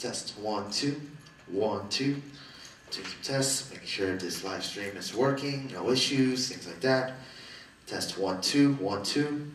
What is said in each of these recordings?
Test 1, 2, 1, 2. Take some tests, making sure this live stream is working, no issues, things like that. Test 1, 2, 1, 2.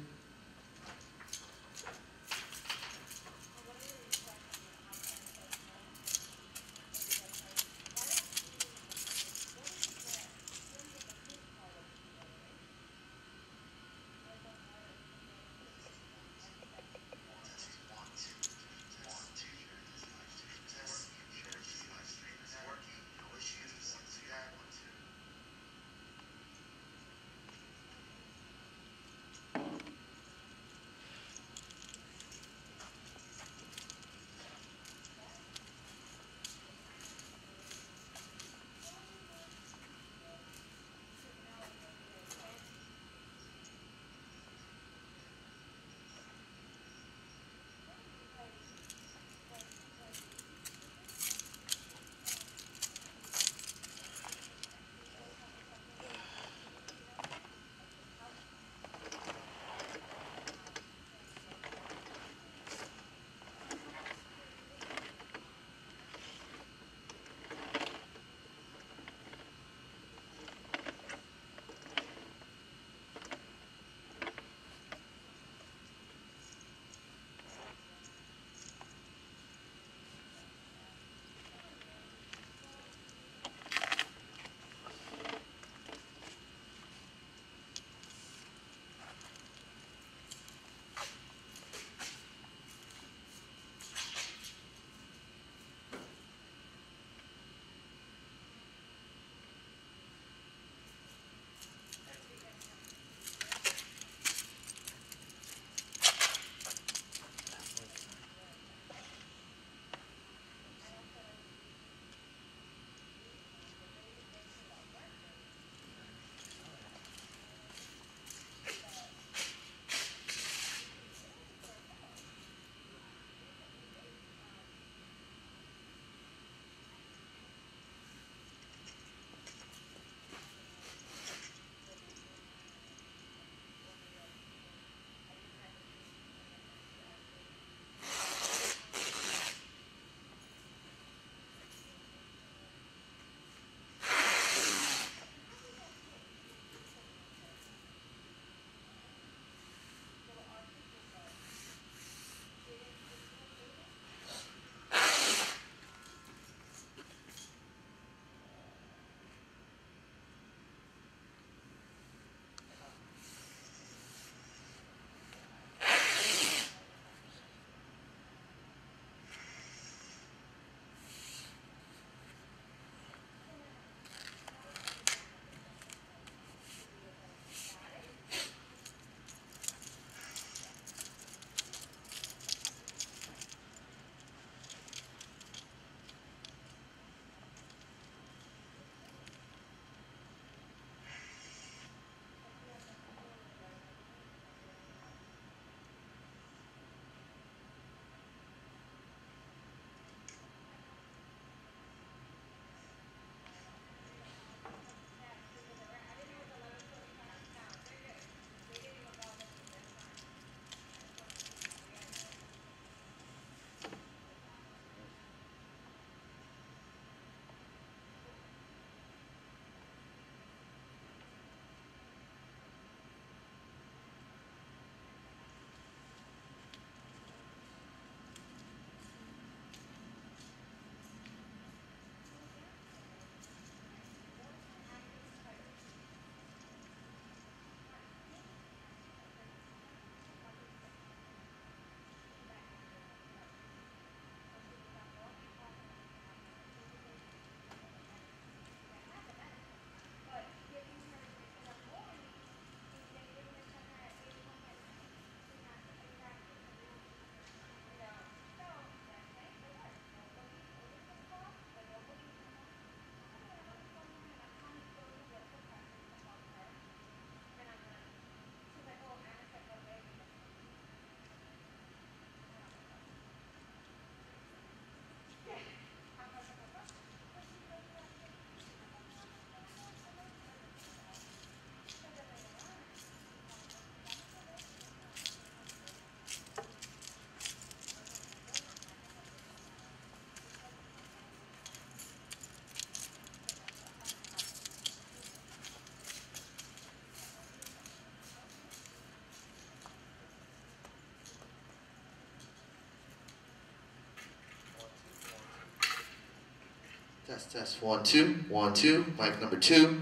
Test 1 2 1 2. Mic number 2.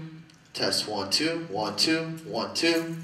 Test 1 2 1 2 1 2.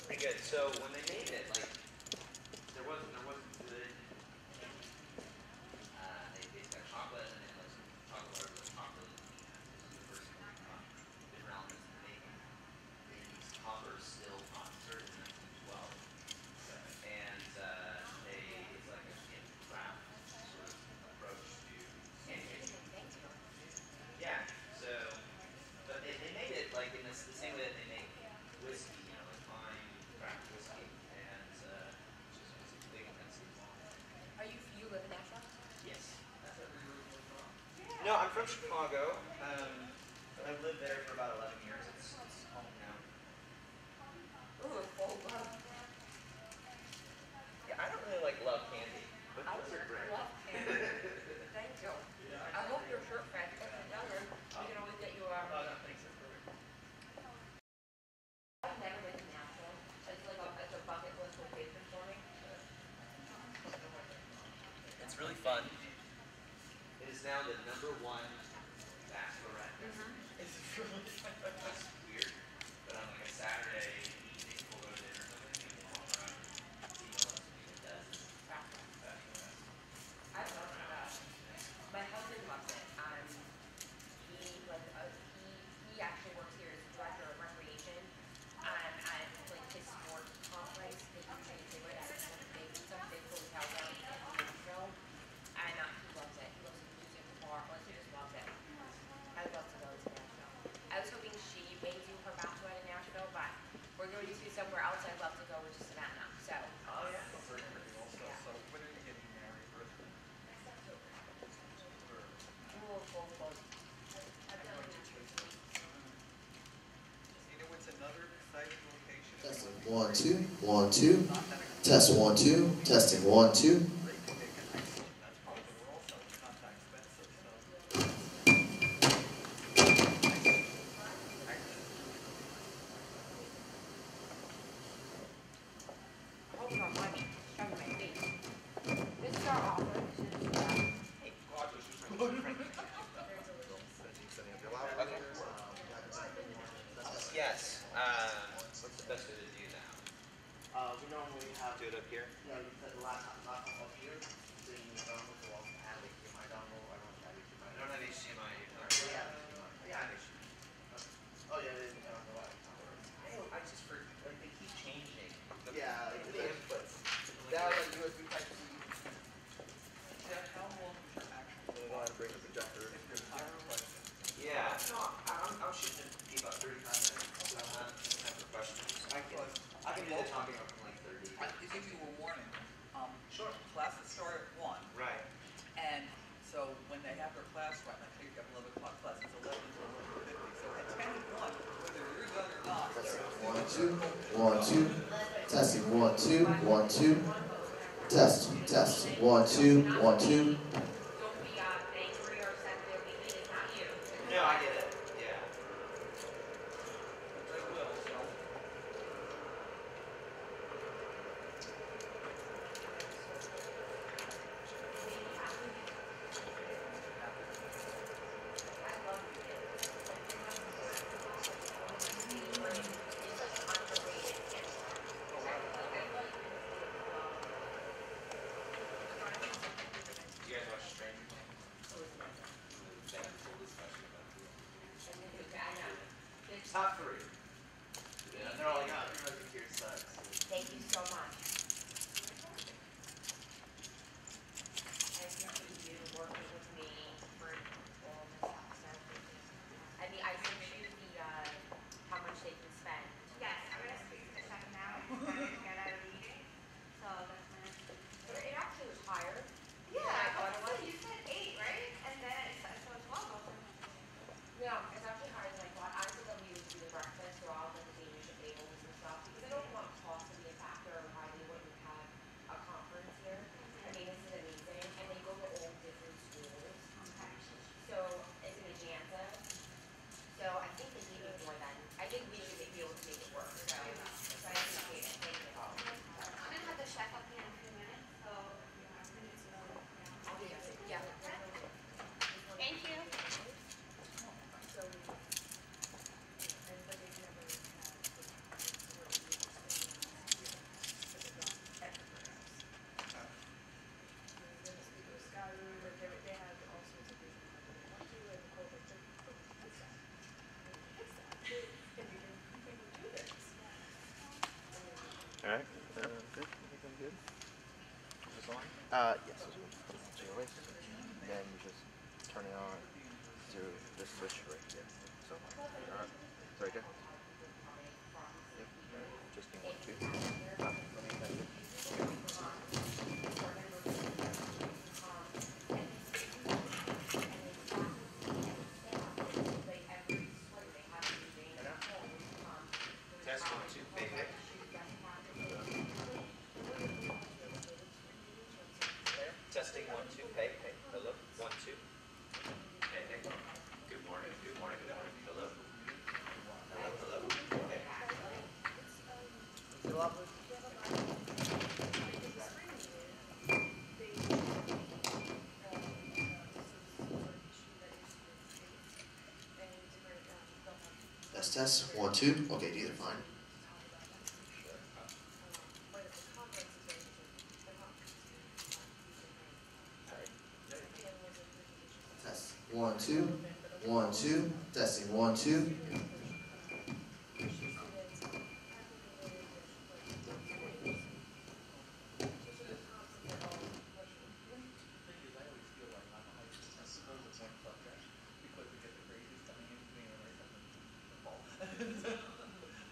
Pretty good. So when they made it, like there wasn't good. They got chocolate and then like some chocolate bars with chocolate and peanuts. This is the first one we caught different elements in the making. They used copper still concert in 1912, and it's like a craft sort of approach to candy making. Yeah. So, but they made it like in the same way that they make whiskey, you know, like fine craft whiskey, and it's a big fancy long. You live in Nashville? Yes. That's where you're originally from. No, I'm from Chicago, but I've lived there for about 11 years. It's home now. Ooh, full love. Yeah, I don't really like love candy, but those are great. Love candy. Thank you. I hope your shirt fits. If it doesn't, we can always get you Oh, no, thanks. That's perfect. I've never been to Nashville. It's a bucket list location for me. It's really fun. It is now the #1 bachelorette. It's really it's weird. But on like a Saturday evening, we'll go to dinner or something and we'll walk around and see what else people does. Bachelorette. I love that. My husband loves it. He actually works here as director of recreation. And like his sport conference, they usually do it at some big hotel down in Nashville. And he loves it. He loves the music, the bar. Like, he just loves it. I'd love to go to Nashville. I was hoping she may do her bachelorette in Nashville, but we're going to somewhere else I'd love to go, which is Savannah. So. Oh yeah. Yeah. So when are you getting married, Richmond? You know, it's another exciting location. Testing 1 2 1 2. Test 1 2. Testing 1 2. That's probably we're also not that expensive, so. I hope you don't mind me shoving my face. This is our offer. Hey, yes. What's the best way to do that? We normally have, Do it up here? yeah, you set the laptop up here, then you will add HDMI dongle, I don't have HDMI. I don't have HDMI. Yeah, HDMI. Yeah, HDMI. Oh yeah, they didn't have the laptop. I just forget, like, they keep changing. Yeah, like the inputs. that was like USB Type C. Jeff, how long was your actual? So go ahead and bring the projector. Time question. Yeah, no, I'm shooting to be about 35 minutes. Time for questions. I can do the talking up in like 30. To give you a warning, Sure. classes start at 1, Right. and so when they have their class right, like they have 11 o'clock class, it's 11 to 11:50. So at 10 and 1, whether you're done or not, Testing 1 2 1 2. Testing 1 2 1 2. Test test 1 2 1 2. Don't be angry or sensitive because it's not you. No, I get it. Yeah. they will. So I love you. It's such an underrated You guys watch Stranger Things? That whole discussion about it. Top 3. Yeah, they're all like, oh, your computer sucks. Thank you so much. I appreciate you working with me for all this stuff. I mean, I can choose how much they can spend. Yes, I'm gonna speak to the second now, I'm gonna get out of the meeting, so that's my next. But it actually was higher. Yeah, I thought it was. you said 8, right? And then it said, so it's 12 also. No, it's actually higher than I thought. I think that we would do the breakfast or all the Danish tables and stuff because I don't want cost to be a factor of why they wouldn't have a conference here. I mean, this is amazing, and they go to all different schools. Okay. So it's in Atlanta. So I think they need it more than I think we should be able to make it work. So I appreciate it. Thank you. I'm gonna have the chef up here in a few minutes, so if you have minutes, I'll be yeah. Thank you. All right. Good. I think I'm good. Is this on? Yes. So you wait, and then you just turn it on through this switch right here. So, it's right there. Yep. Just need 1 2. Let me find it. Test 1 2. Big hit. Testing 1 2. Hey. Hello. 1 2. Hey. Good morning. Good morning. Good morning. Hello. Hello. Hey. Test 1 2. Okay, these are fine. Test 1 2 1 2. Testing 1 2. I'm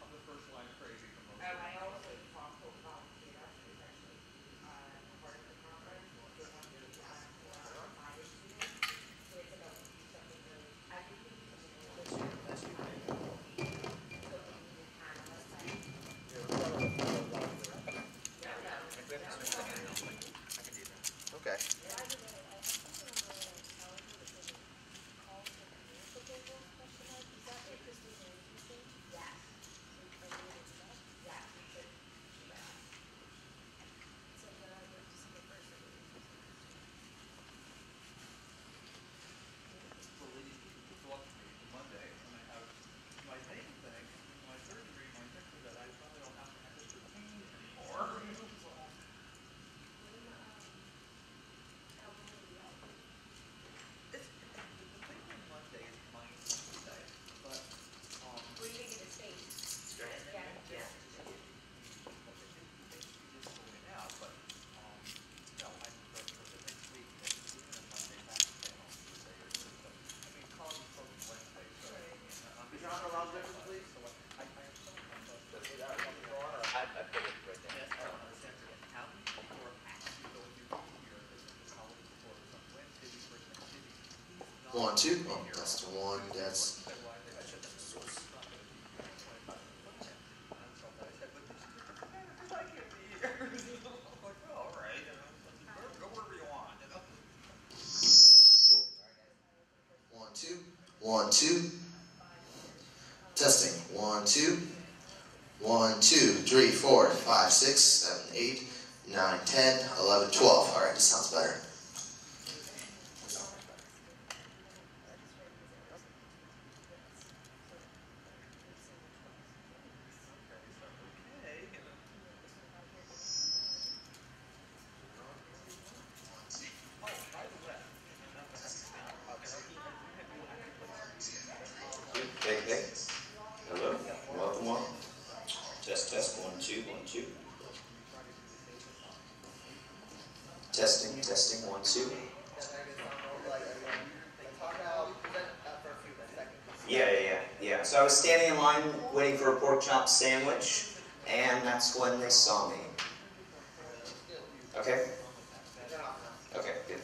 the first line crazy for most of I also talked to volunteer, who's actually part of the conference. They want to buy it to them. So it's about to do something really, I think we do something really so we can kind of like. Okay. the ladies who talk to me Monday, and I have my main thing, my surgery, my picture that I probably don't have to have this routine anymore. 1, 2. Oh, that's the one. That's. One, two. 1, 2. Testing. 1, 2. 1, 2, 3, 4, 5, 6, 7, 8, 9, 10, 11, 12. All right, this sounds better. Hey. Hello. Welcome. Test. 1, 2, 1, 2. Testing. 1, 2. Yeah. So I was standing in line waiting for a pork chop sandwich, and that's when they saw me. Okay, good.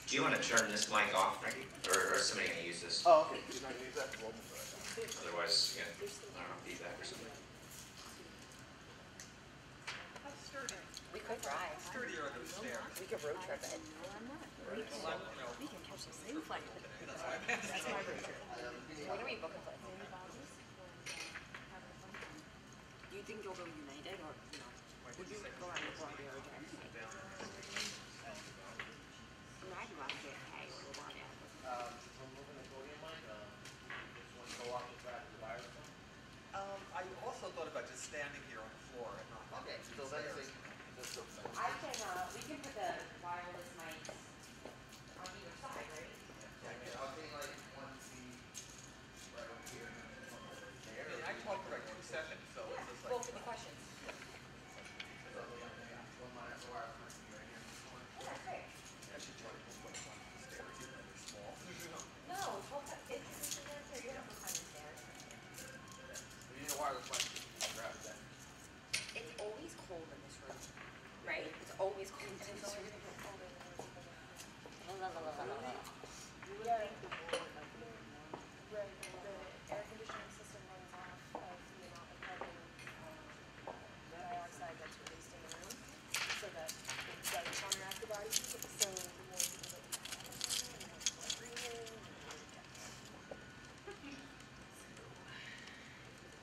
Do you want to turn this mic off, Frankie? Or is somebody going to use this? Oh, okay. You're not going to use that? Otherwise, I don't know, feedback or something. How sturdy? We could drive. Sturdier are those stairs? We could road trip it. We can catch the same flight. That's why I'm asking. When are we booking flights? Do you think you'll go United or no? Would you go on the Columbia or JFK? I'd love JFK or LaGuardia. I also thought about just standing here on the floor and not having to stairs. We can put the wireless mics on either side, right? I talked for like 2 seconds, so it's just like. Well, for the questions. Yeah, great. I should try to just put one of the stairs, even though they're small. No, it's here. You don't have to climb the stairs. You need a wireless mic. I'll grab that. It's always cold in this room, right? It's always cold in this room. Right, the air conditioning system runs off of the amount of carbon dioxide that's released in the room, so that it doesn't counteract the body heat. So the more people that we have breathing.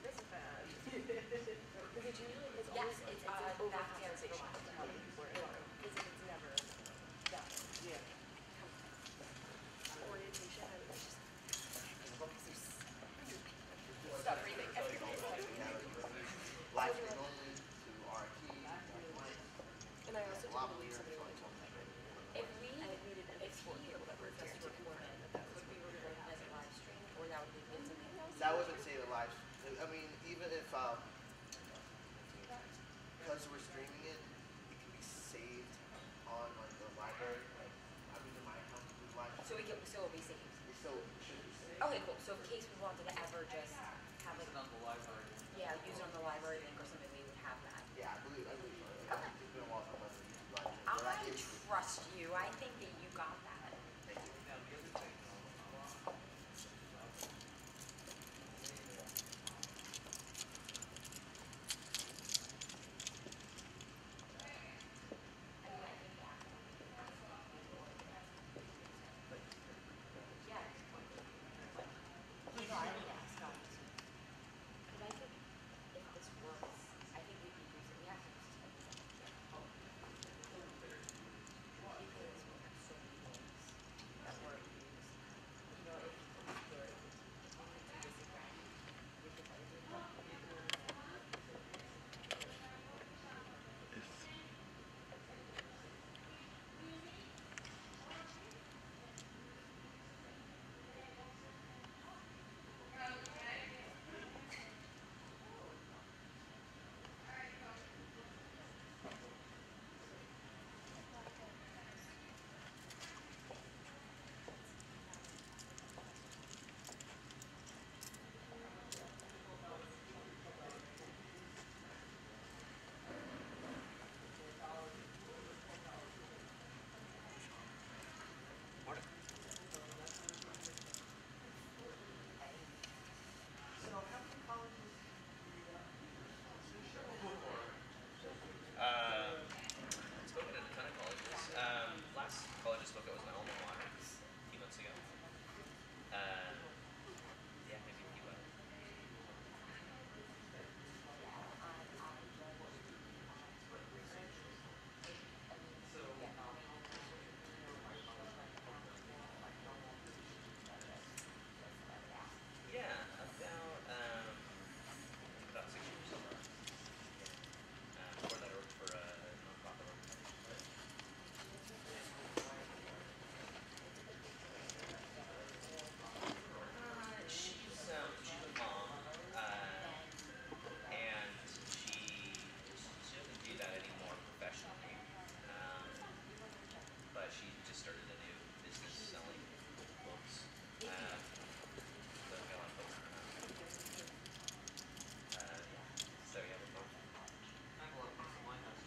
This is bad. Because it usually is always Yes, it's an over back there. compensation to help people because it's never done. Yeah. Orientation and it's just Stop breathing. Live stream only to RT. and I also didn't believe somebody only told me. If we, And it needed an if export we cable that worked requested here to to confirm implement, that that was would we record as a live stream, or that would be good to me? That wouldn't say the live. I mean, even if because we're streaming it, it can be saved on like the library. Like I mean, in my account, the live. So it'll be saved. So it should be saved. Okay, cool. So in case we wanted to ever just have like On the library. Yeah, use it on the library link or something, we would have that. Yeah, I believe so. Okay. It's been a while since I've used the live stream, but I trust you, I think that you got that. thank you. No, I didn't ask, obviously. But I think if this works, I think we can use it, we have to use it. Because we have so many things that were used. You know, if there, if we could do this again, we could try to do it. Spoken at a ton of colleges. Last college I spoke at was my alma mater a few months ago. Yeah, maybe a few others. Yeah, about 6 years. Before that I worked for a nonprofit organization. She's a mom, and she doesn't do that anymore professionally. But she just started a new business selling books. So we got a lot of books in her house. So yeah, we're fun. I have a lot of books in my house.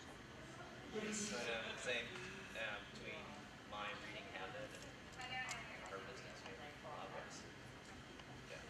Same between my reading habit and her business. We have a lot of books. Yeah.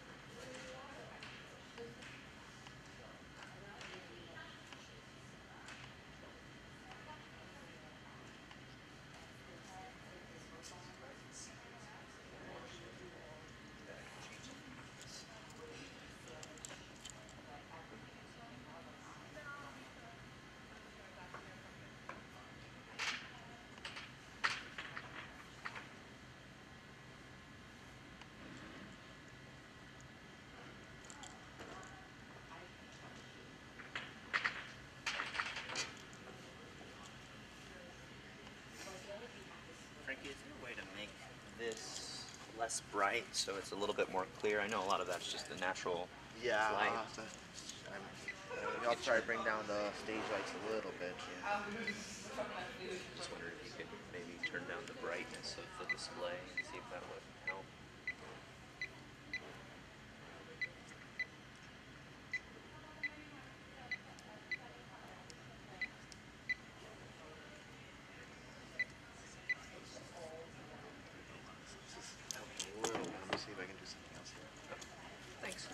Frankie, is there a way to make this less bright so it's a little bit more clear? I know a lot of that's just the natural Yeah, light. I'll try to bring down the stage lights a little bit. Yeah. Just wondering if you could maybe turn down the brightness of the display and see if that would help. Helps a little bit. Let me see if I can do something else here. Thanks.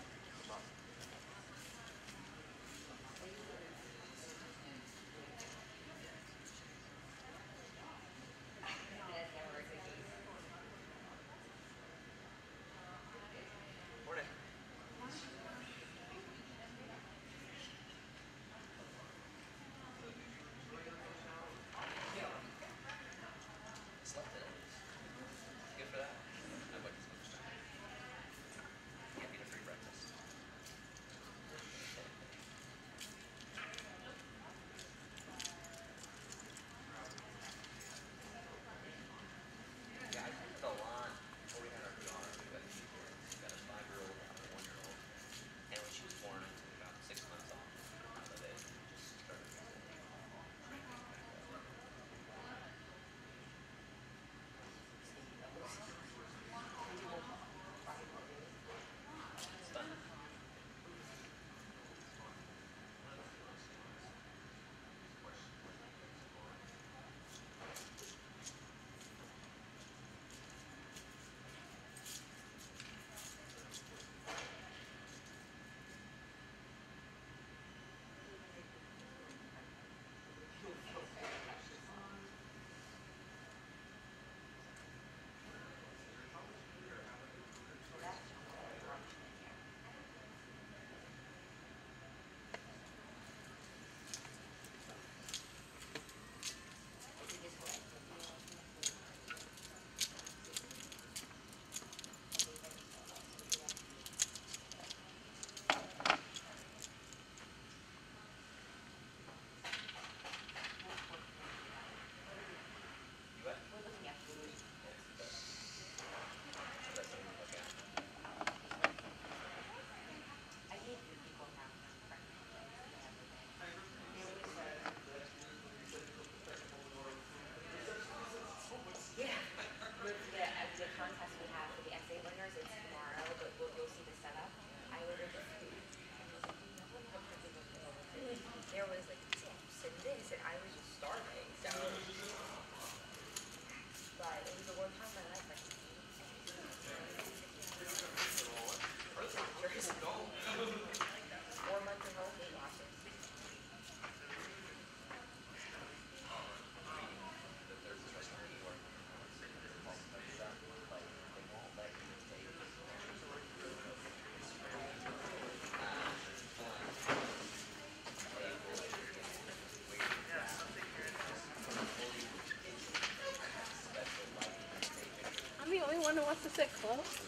one who wants to sit close?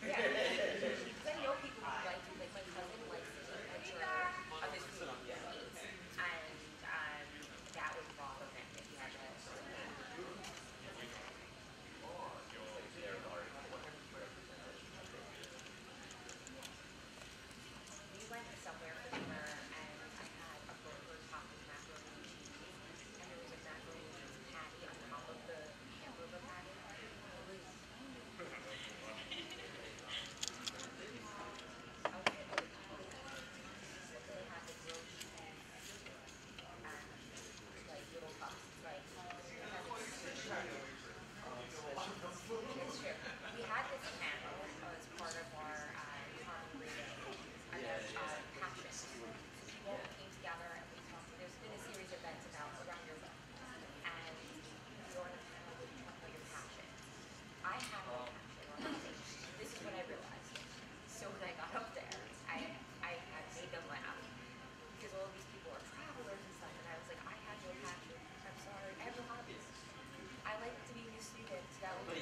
Yeah. Because I know people who like to, like my cousin likes to take a picture of his food on his plates. And that would bother him if he had to. We went somewhere for dinner and I had a burger topped with macaroni and cheese. And there was a macaroni and cheese patty on top of the hamburger patty. It was they have the grilled cheese like little cups. Like it's true. We had this panel as part of our common reading about passion. People came together and we talked. There's been a series of events about around your book, and we were on a panel where we talked about your passion. I have no passion or nothing. This is what I realized. So when I got up there, I had made them laugh because all of these people are travelers and stuff, and I was like, I have no passion. I'm sorry. I have no hobbies. I like to be with students. That was I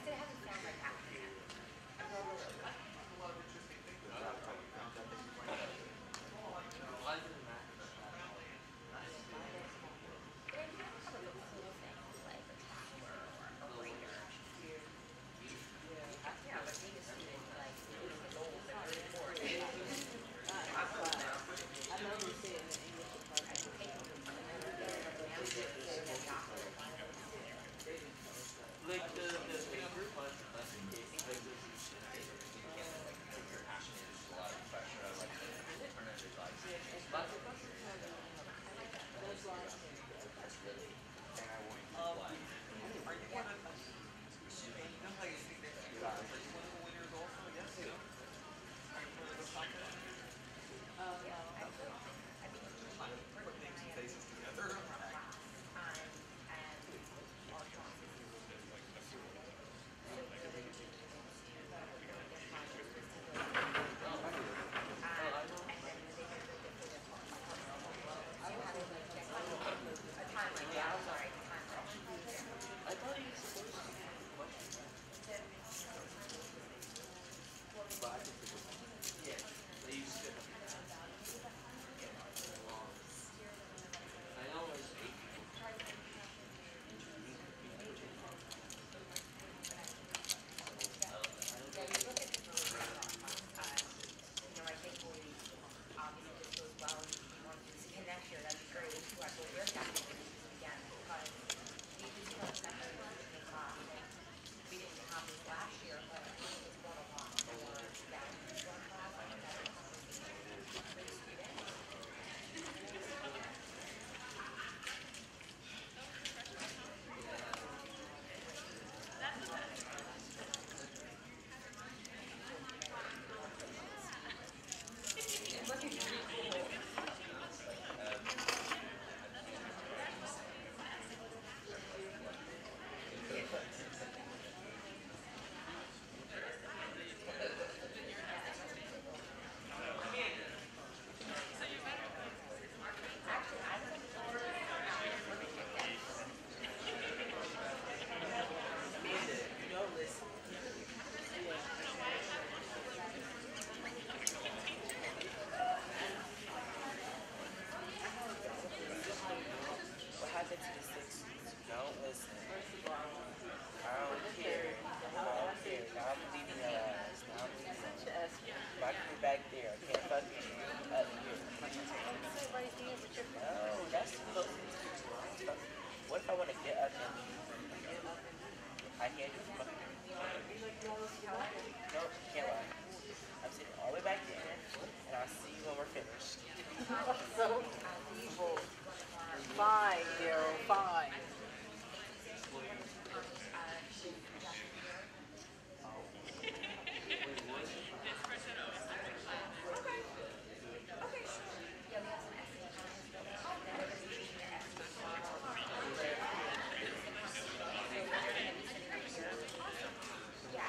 said I haven't found my passion yet. I'm not really. Why does it matter? But I do have a cool thing, like a traveler or a reader. Yeah, but being a student, like, it's old and very boring. I'm cool now. I love to see it in the English department. Like the thing of your class, that's the case. Like this, your passion is a lot of pressure. I like the alternative advice. Lots of pressure. That's really, and I want to apply. Are you one of you know how you think that you are you one of the winners also? Yes, you know? Are you one of those contests? Put names and faces together. I thought you were supposed to be questions. But I think yeah, they use it. I know there's 8 people. I think we obviously this goes well and you want to see next year, that'd be great. If you are, we're definitely going to use it again because we just feel like that's what we can we didn't have this last year, but I think it's going a lot for that one class and that conversation for the students. It's looking pretty cool. Actually, I was What happened to the 60s? Don't listen. I don't care. I don't care. Now I'm leaving your ass. Now I'm leaving. If I can be back there, I can't fuck with you up here. No, that's too close to this people. What if I want to get up and I can't do fuck. No, can't lie. I'm sitting all the way back there, and I'll see you when we're finished. So evil. Fine, Daryl, fine. Yeah,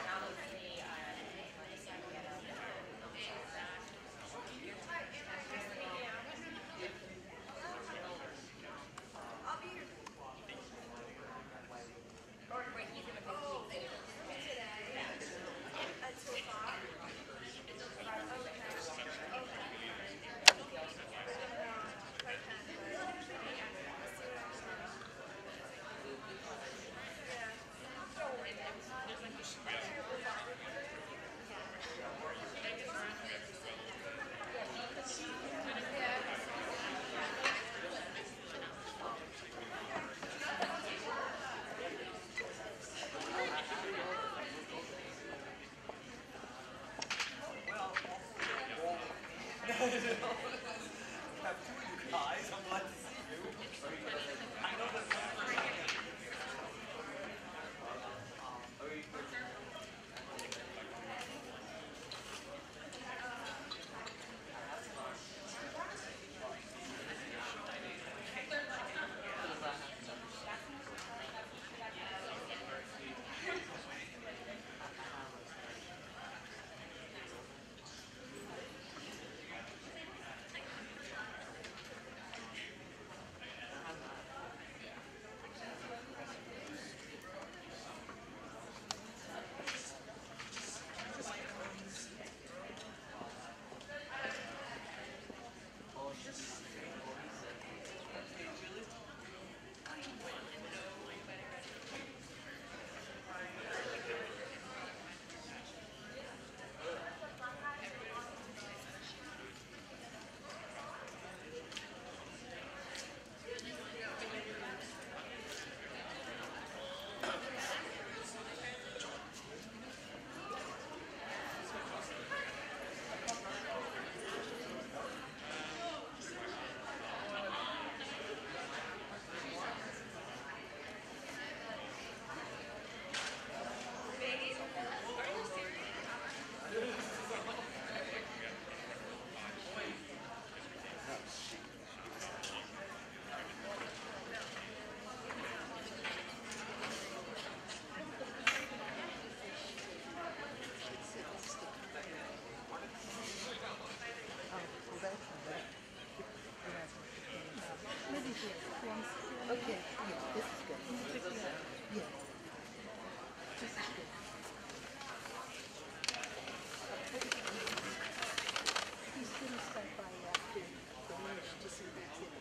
disinfectant.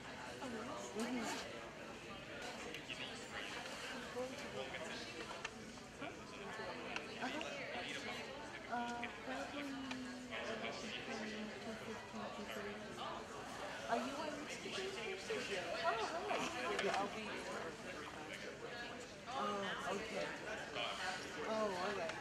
Mm-hmm. Probably between 2:15 to 3. Are you on Instagram? Yeah. Oh, right. Yeah, I'll be. Oh, okay. Oh, all right.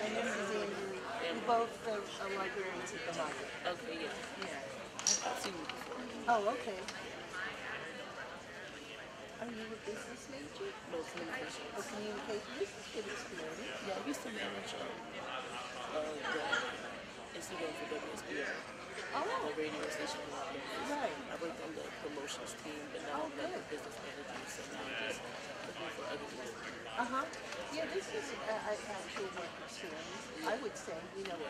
And this is Andrew. We both are librarians at the library. Okay, yeah. Yeah. I've seen you before. Oh, okay. Are you a business major? No, communication. Oh, communication. This is good experience. Yeah, I used to manage the Instagram for WSBR. Oh. The radio station. Right. I worked on the promotions team, but now I'm like a business manager, so now I'm just looking for other things. Uh-huh. Yeah, this is actual work experience. I would say, promoting the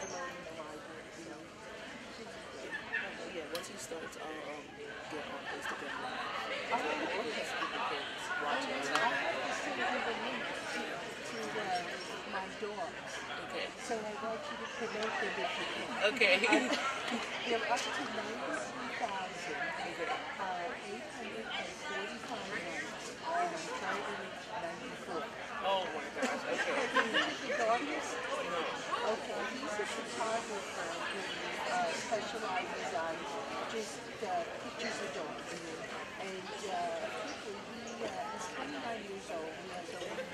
library, Yeah, once he starts, I'll get on Instagram Live. Oh, okay. Watch it. I have to send you the link to my dogs. Okay. So I want you to promote them if you can. Okay. They're up to 93,845 nights, and I'm trying to reach 94. Oh my gosh, okay. Have you met the dogs? Okay, he's a photographer who specializes on just pictures of dogs. And he's 29 years old. He has over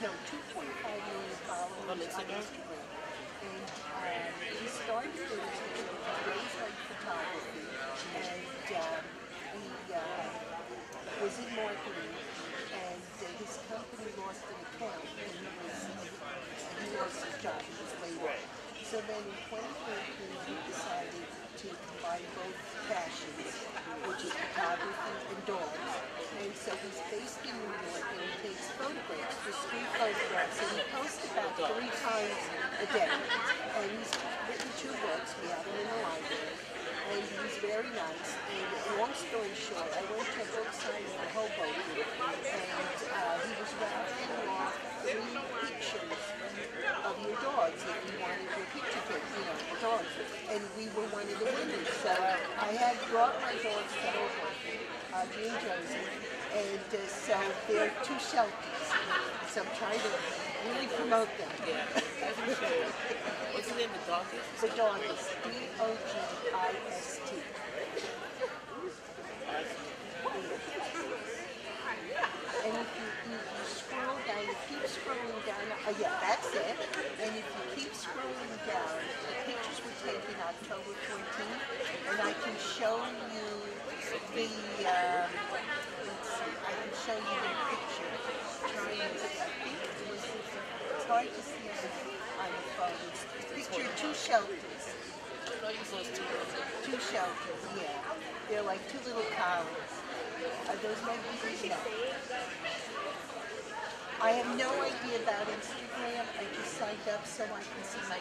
2.5 million followers on Instagram. And he started with raised like photography, and he was in marketing, and his company lost an account, and he lost his job. He was laid off. So then in 2013, he decided to combine both passions, which is photography and dogs. And so he's based in New York, and he takes photographs, discrete photographs, and he posts about 3 times a day. And he's written 2 books. We have them in the library. And he's very nice. And long story short, I went to a book signing in Hoboken, and he was raffling off 3 pictures of your dogs if you wanted your picture taken, the dogs. And we were one of the winners. So I had brought my dogs to Hoboken, New Jersey, and so they're 2 Shelties. So I'm trying to really promote them. Yeah, that's for sure. What's the name of the dog? The dog is D-O-G-I-S-T. And if you scroll down, you keep scrolling down, yeah, that's it. And if you keep scrolling down, the pictures were taken October 14th, and I can show you the, let's see, I can show you the picture. I think it was hard to see on the phone. It's picture two shelters. Two shelters, yeah. They're like two little columns. Are those my babies? No. I have no idea about Instagram. I just signed up so I can see my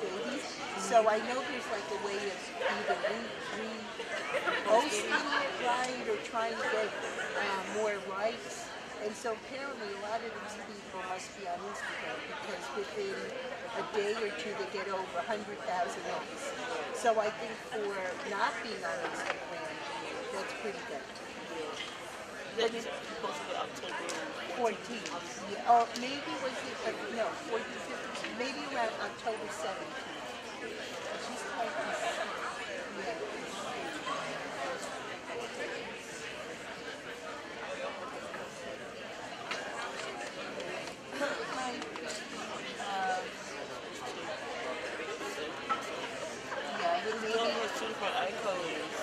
babies. So I know there's like a way of either reposting it right or trying to get more likes. And so apparently a lot of these people must be on Instagram because within a day or two they get over 100,000 likes. So I think for not being on Instagram, that's pretty good. That is supposed to be October 14th. Yeah. Oh, maybe was it, no, 14th, 15th, maybe around October 17th. She's like, yeah.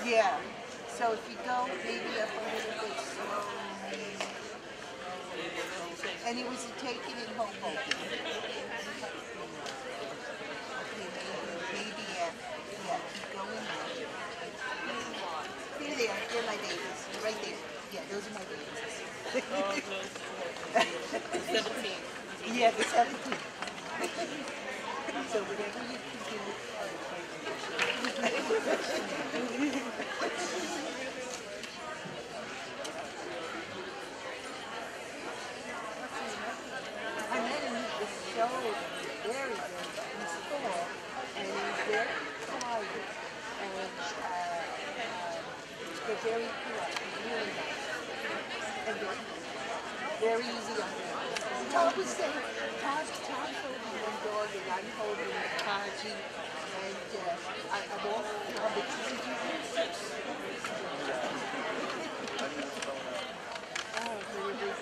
Yeah. So if you go maybe up a little bit slowly, and it was taken in Hoboken. Okay, maybe yeah, keep going now. Here they are. They're my babies. Right there. Yeah, those are my babies. 17. Yeah, the 17. So whatever you can do with I met him, he was so very good in school, and he was very quiet, and they're very polite, really nice, and very easy on them. Todd was saying, Todd's holding one dog, and I'm holding Taji, and I'm all hobbits.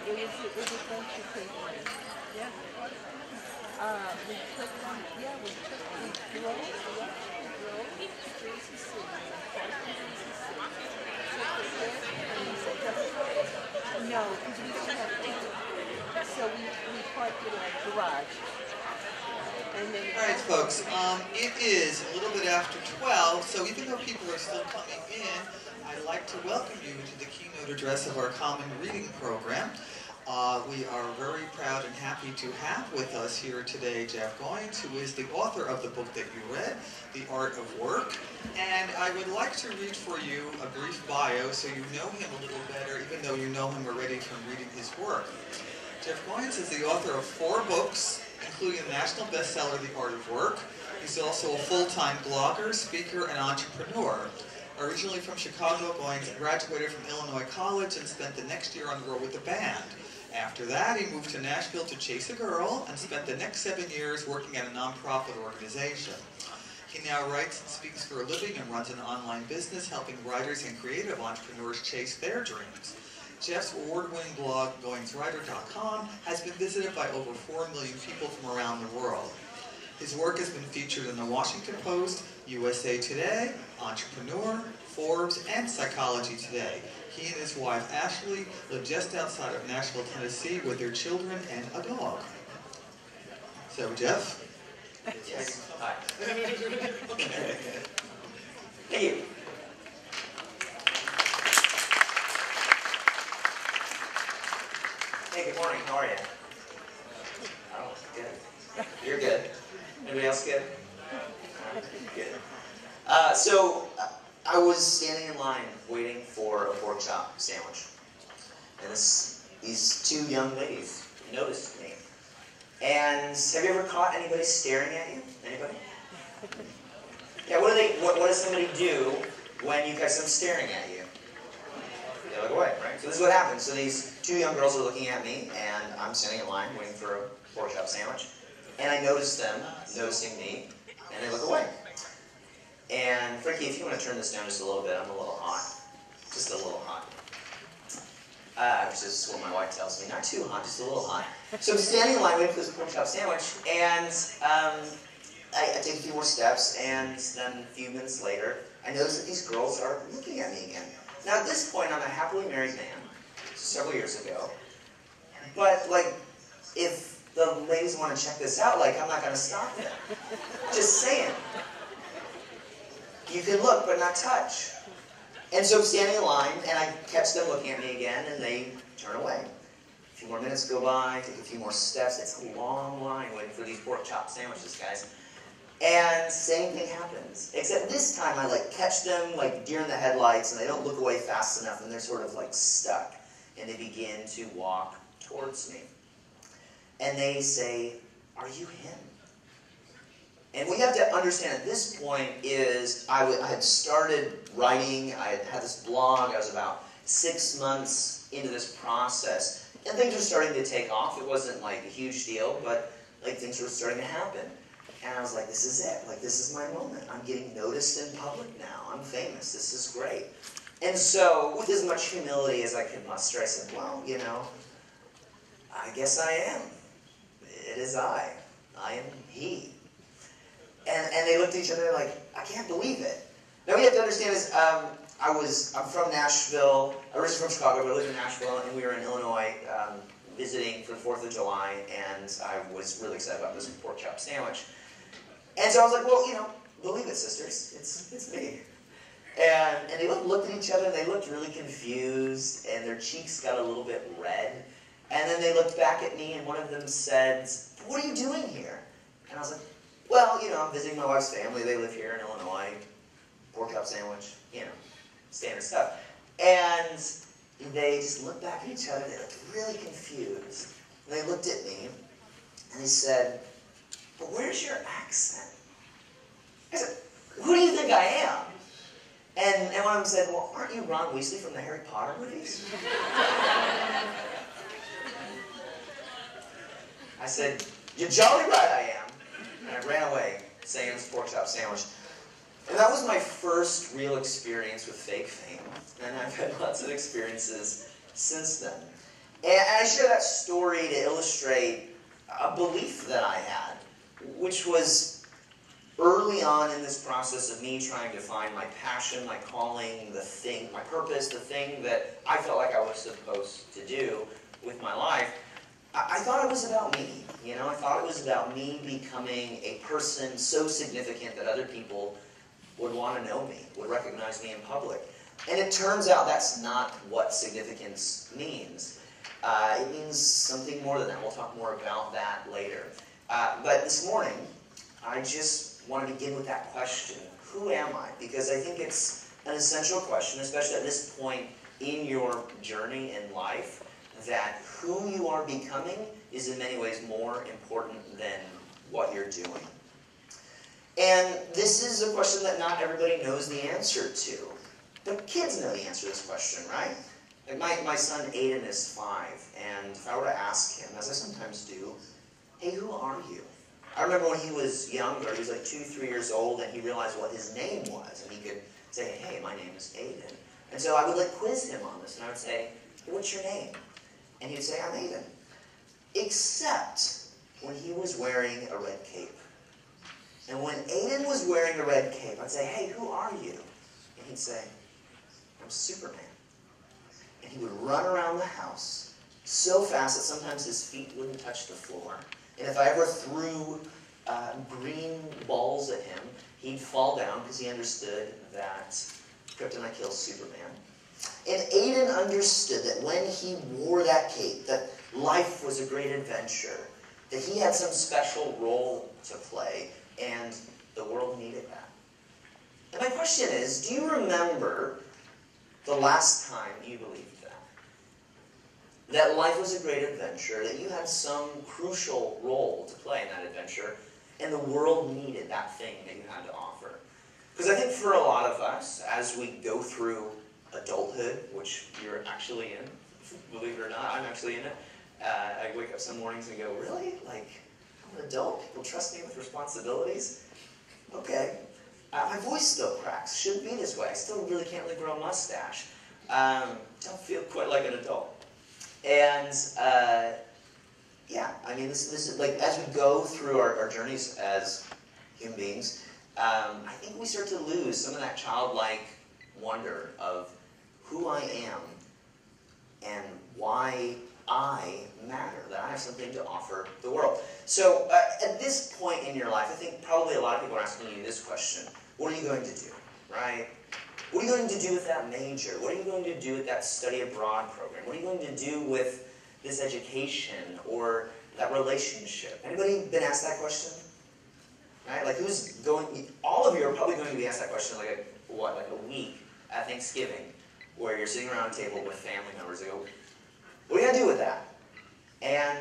It was adventure taking. Yeah. We drove Jersey City, no, because we don't have tickets. So we parked in our garage. And then all right, folks, it is a little bit after 12, so even though people are still coming in, I'd like to welcome you to the keynote address of our Common Reading program. We are very proud and happy to have with us here today Jeff Goins, who is the author of the book that you read, The Art of Work. And I would like to read for you a brief bio so you know him a little better, even though you know him already from reading his work. Jeff Goins is the author of 4 books, including the national bestseller, The Art of Work. He's also a full-time blogger, speaker, and entrepreneur. Originally from Chicago, Goins graduated from Illinois College and spent the next year on the road with the band. After that, he moved to Nashville to chase a girl and spent the next 7 years working at a nonprofit organization. He now writes and speaks for a living and runs an online business helping writers and creative entrepreneurs chase their dreams. Jeff's award-winning blog, GoinsWriter.com, has been visited by over 4 million people from around the world. His work has been featured in the Washington Post, USA Today, Entrepreneur, Forbes, and Psychology Today. He and his wife, Ashley, live just outside of Nashville, Tennessee, with their children and a dog. So, Jeff? Yes. Hi. Thank you. Hey, good morning. How are you? Oh, good. You're good. Anybody else good? Good. I was standing in line waiting for a pork chop sandwich. And these 2 young ladies noticed me. And have you ever caught anybody staring at you? Anybody? Yeah, what does somebody do when you catch them staring at you? They look away, right? So this is what happens. So these 2 young girls are looking at me, and I'm standing in line waiting for a pork chop sandwich. And I notice them noticing me, and they look away. And Frankie, if you want to turn this down just a little bit, I'm a little hot. Just a little hot. Which is what my wife tells me. Not too hot, just a little hot. So I'm standing in line waiting for this pork chop sandwich, and I take a few more steps, and then a few minutes later, I notice that these girls are looking at me again. Now at this point, I'm a happily married man, several years ago. But like, if the ladies want to check this out, like, I'm not going to stop them. Just saying. You can look, but not touch. And so I'm standing in line, and I catch them looking at me again, and they turn away. A few more minutes go by, take a few more steps. It's a long line waiting for these pork chop sandwiches, guys. And same thing happens. Except this time I like catch them like deer in the headlights, and they don't look away fast enough, and they're sort of like stuck. And they begin to walk towards me. And they say, "Are you him?" And what you have to understand at this point is I had started writing, I had this blog, I was about 6 months into this process, and things were starting to take off. It wasn't like a huge deal, but like things were starting to happen. And I was like, this is it. Like, this is my moment. I'm getting noticed in public now. I'm famous. This is great. And so, with as much humility as I could muster, I said, well, you know, I guess I am. It is I. I am he. And they looked at each other like, I can't believe it. Now, what you have to understand is, I'm from Nashville. Originally from Chicago, but I lived in Nashville, and we were in Illinois visiting for the 4th of July, and I was really excited about this pork chop sandwich. And so I was like, well, you know, believe it, sisters. It's me. And they looked at each other, and they looked really confused, and their cheeks got a little bit red. And then they looked back at me, and one of them said, "What are you doing here?" And I was like, well, you know, I'm visiting my wife's family. They live here in Illinois. Pork chop sandwich, you know, standard stuff. And they just looked back at each other. They looked really confused. And they looked at me, and they said, "But where's your accent?" I said, "Who do you think I am?" And one of them said, "Well, aren't you Ron Weasley from the Harry Potter movies?" I said, "You're jolly right I am." And I ran away, saying it was a pork chop sandwich. And that was my first real experience with fake fame. And I've had lots of experiences since then. And I share that story to illustrate a belief that I had, which was early on in this process of me trying to find my passion, my calling, the thing, my purpose, the thing that I felt like I was supposed to do with my life. I thought it was about me, you know, I thought it was about me becoming a person so significant that other people would want to know me, would recognize me in public. And it turns out that's not what significance means. It means something more than that. We'll talk more about that later. But this morning, I just want to begin with that question. Who am I? Because I think it's an essential question, especially at this point in your journey in life, that who you are becoming is in many ways more important than what you're doing. And this is a question that not everybody knows the answer to. But kids know the answer to this question, right? Like my son Aiden is 5, and if I were to ask him, as I sometimes do, "Hey, who are you?" I remember when he was younger, he was like 2, 3 years old, and he realized what his name was, and he could say, "Hey, my name is Aiden." And so I would like quiz him on this, and I would say, "Hey, what's your name?" And he'd say, "I'm Aiden." Except when he was wearing a red cape. And when Aiden was wearing a red cape, I'd say, "Hey, who are you?" And he'd say, "I'm Superman." And he would run around the house so fast that sometimes his feet wouldn't touch the floor. And if I ever threw green balls at him, he'd fall down because he understood that kryptonite kills Superman. And Aiden understood that when he wore that cape, that life was a great adventure, that he had some special role to play, and the world needed that. And my question is, do you remember the last time you believed that? That life was a great adventure, that you had some crucial role to play in that adventure, and the world needed that thing that you had to offer. Because I think for a lot of us, as we go through adulthood, which you're actually in, believe it or not, I'm actually in it. I wake up some mornings and go, really? Like, I'm an adult? People trust me with responsibilities? Okay. My voice still cracks. Shouldn't be this way. I still really can't grow a mustache. Don't feel quite like an adult. And, yeah, I mean, this is like, as we go through our journeys as human beings, I think we start to lose some of that childlike wonder of who I am and why I matter, that I have something to offer the world. So at this point in your life, I think probably a lot of people are asking you this question. What are you going to do, right? What are you going to do with that major? What are you going to do with that study abroad program? What are you going to do with this education or that relationship? Anybody been asked that question? Right? Like who's going, all of you are probably going to be asked that question like a week at Thanksgiving where you're sitting around a table with family members and go, what are you going to do with that? And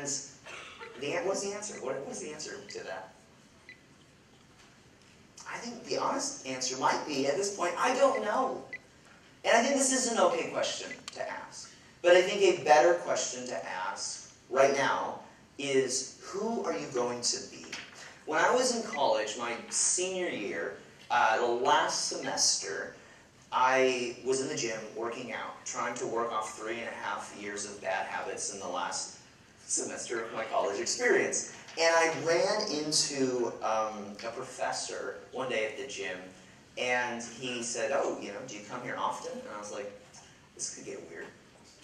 what's the answer? What's the answer to that? I think the honest answer might be, at this point, I don't know. And I think this is an okay question to ask. But I think a better question to ask right now is, who are you going to be? When I was in college, my senior year, the last semester, I was in the gym working out, trying to work off 3.5 years of bad habits in the last semester of my college experience. And I ran into a professor one day at the gym, and he said, oh, do you come here often? And I was like, this could get weird.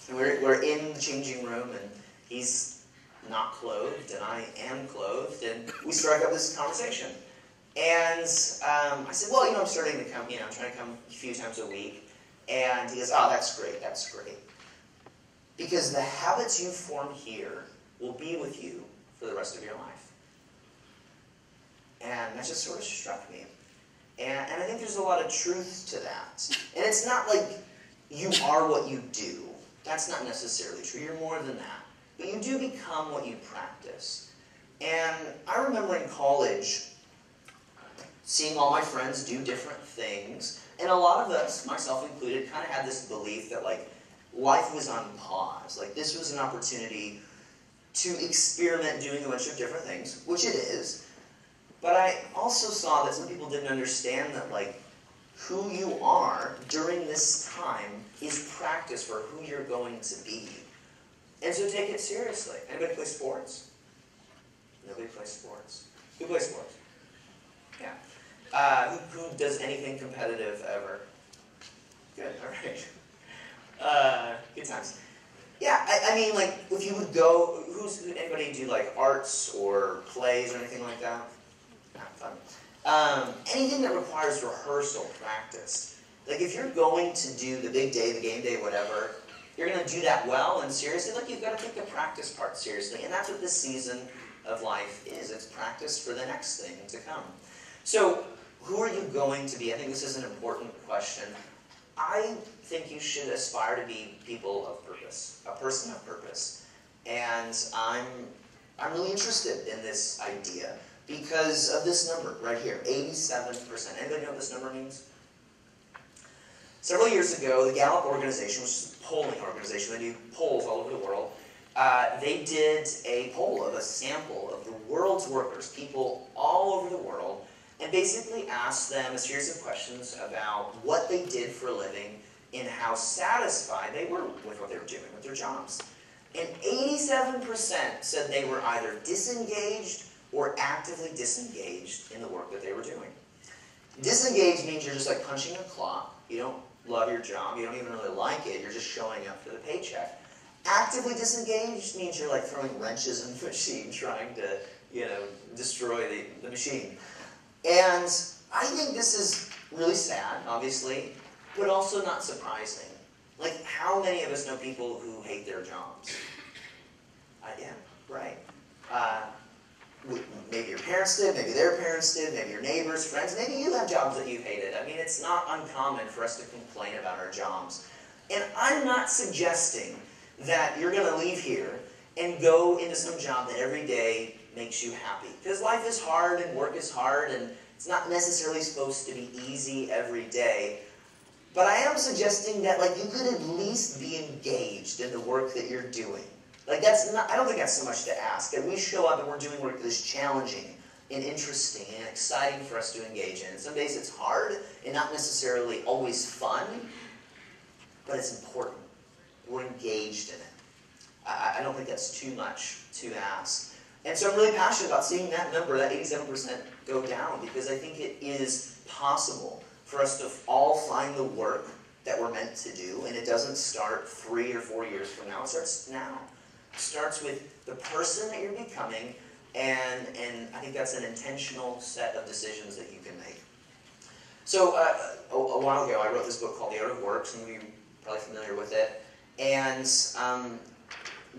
And we're in the changing room, and he's not clothed, and I am clothed, and we struck up this conversation. And I said, well, I'm starting to come, I'm trying to come a few times a week. And he goes, oh, that's great, that's great. Because the habits you form here will be with you for the rest of your life. And that just sort of struck me. And I think there's a lot of truth to that. And it's not like you are what you do. That's not necessarily true. You're more than that. But you do become what you practice. And I remember in college seeing all my friends do different things. And a lot of us, myself included, kind of had this belief that life was on pause. This was an opportunity to experiment doing a bunch of different things, which it is. But I also saw that some people didn't understand that who you are during this time is practice for who you're going to be. And so take it seriously. Anybody play sports? Nobody plays sports. Who plays sports? Yeah. Who does anything competitive ever? Good, all right. Good times. Yeah, I mean, if you would go, anybody do arts or plays or anything like that? Not fun. Anything that requires rehearsal, practice. If you're going to do the big day, the game day, whatever, you're going to do that well and seriously, you've got to take the practice part seriously. And that's what this season of life is. It's practice for the next thing to come. So, who are you going to be? I think this is an important question. I think you should aspire to be people of purpose, a person of purpose. And I'm really interested in this idea because of this number right here, 87%. Anybody know what this number means? Several years ago, the Gallup organization, which is a polling organization, they do polls all over the world, they did a poll of a sample of the world's workers, people all over the world, and basically asked them a series of questions about what they did for a living and how satisfied they were with what they were doing with their jobs. And 87% said they were either disengaged or actively disengaged in the work that they were doing. Disengaged means you're just punching a clock. You don't love your job. You don't even really like it. You're just showing up for the paycheck. Actively disengaged means you're throwing wrenches in the machine, trying to, destroy the machine. And I think this is really sad, obviously, but also not surprising. How many of us know people who hate their jobs? Yeah, right. Maybe your parents did, maybe their parents did, maybe your neighbors, friends, maybe you have jobs that you've hated. I mean, it's not uncommon for us to complain about our jobs. And I'm not suggesting that you're going to leave here and go into some job that every day makes you happy. Because life is hard and work is hard and it's not necessarily supposed to be easy every day. But I am suggesting that you could at least be engaged in the work that you're doing. That's not, I don't think that's so much to ask. That we show up and we're doing work that is challenging and interesting and exciting for us to engage in. Some days it's hard and not necessarily always fun, but it's important. We're engaged in it. I don't think that's too much to ask. And so I'm really passionate about seeing that number, that 87%, go down, because I think it is possible for us to all find the work that we're meant to do, and it doesn't start 3 or 4 years from now. It starts now. starts with the person that you're becoming, and I think that's an intentional set of decisions that you can make. So a while ago, I wrote this book called The Art of Work. Some of you are probably familiar with it. And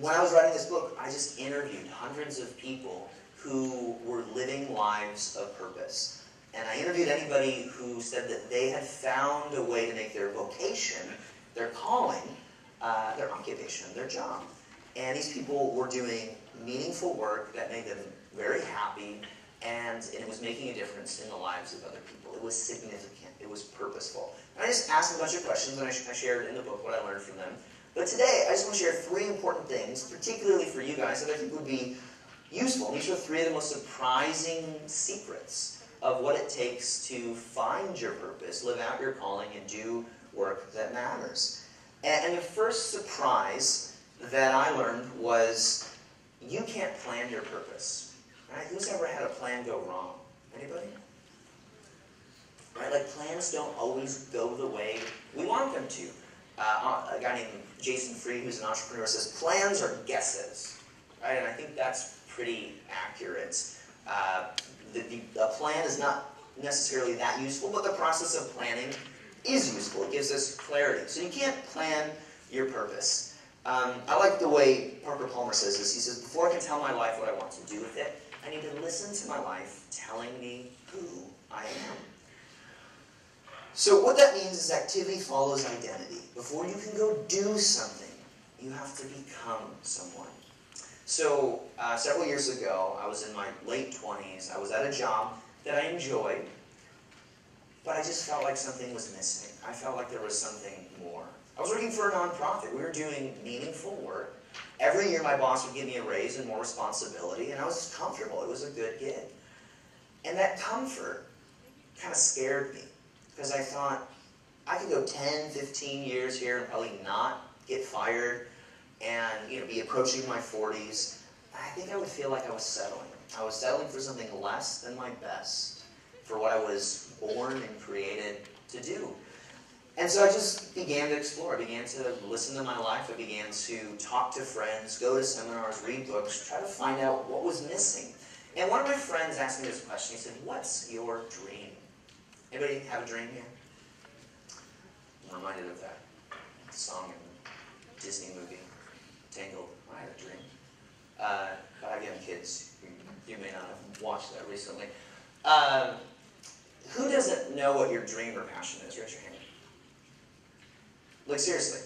when I was writing this book, I just interviewed hundreds of people who were living lives of purpose. And I interviewed anybody who said that they had found a way to make their vocation, their calling, their occupation, their job. And these people were doing meaningful work that made them very happy, and it was making a difference in the lives of other people. It was significant. It was purposeful. And I just asked a bunch of questions, and I shared in the book what I learned from them. But today, I just want to share 3 important things, particularly for you guys, that I think would be useful. These are 3 of the most surprising secrets of what it takes to find your purpose, live out your calling, and do work that matters. And the first surprise that I learned was you can't plan your purpose. Right? Who's ever had a plan go wrong? Anybody? Right? Like, plans don't always go the way we want them to. A guy named Jason Fried, who's an entrepreneur, says plans are guesses. Right? And I think that's pretty accurate. A plan is not necessarily that useful, but the process of planning is useful. It gives us clarity. So you can't plan your purpose. I like the way Parker Palmer says this. He says, before I can tell my life what I want to do with it, I need to listen to my life telling me who I am. So what that means is activity follows identity. Before you can go do something, you have to become someone. So several years ago, I was in my late 20s. I was at a job that I enjoyed, but I just felt like something was missing. I felt like there was something more. I was working for a nonprofit. We were doing meaningful work. Every year my boss would give me a raise and more responsibility, and I was comfortable. It was a good gig. And that comfort kind of scared me, because I thought, I could go 10, 15 years here and probably not get fired and be approaching my 40s. I think I would feel like I was settling. I was settling for something less than my best, for what I was born and created to do. And so I just began to explore. I began to listen to my life. I began to talk to friends, go to seminars, read books, try to find out what was missing. And one of my friends asked me this question. He said, what's your dream? Anybody have a dream here? I'm reminded of that song in the Disney movie, Tangled. I had a dream. But again, kids, you may not have watched that recently. Who doesn't know what your dream or passion is? Raise your hand. Like, seriously.